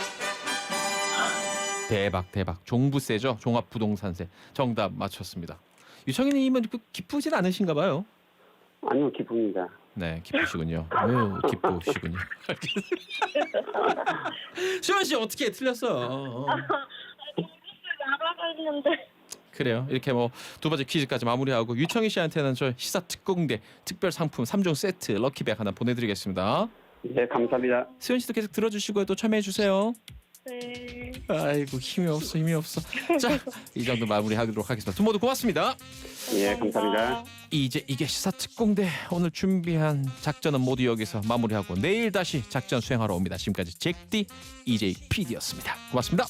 대박 종부세죠. 종합부동산세 정답 맞췄습니다. 유청희님은 기쁘진 않으신가 봐요. 아니요 기쁩니다. 네 기쁘시군요. 아유 기쁘시군요. 수연 씨 어떻게 틀렸어? 알아봤는데. 그래요. 이렇게 뭐 두 번째 퀴즈까지 마무리하고 유청희 씨한테는 저 시사 특공대 특별 상품 3종 세트 럭키백 하나 보내드리겠습니다. 네 감사합니다. 수연 씨도 계속 들어주시고 또 참여해 주세요. 네. 아이고 힘이 없어. 자, 이 정도 마무리하도록 하겠습니다. 두 모두 고맙습니다. 예 감사합니다. 이제 이게 시사 특공대 오늘 준비한 작전은 모두 여기서 마무리하고 내일 다시 작전 수행하러 옵니다. 지금까지 잭디 EJ PD였습니다. 고맙습니다.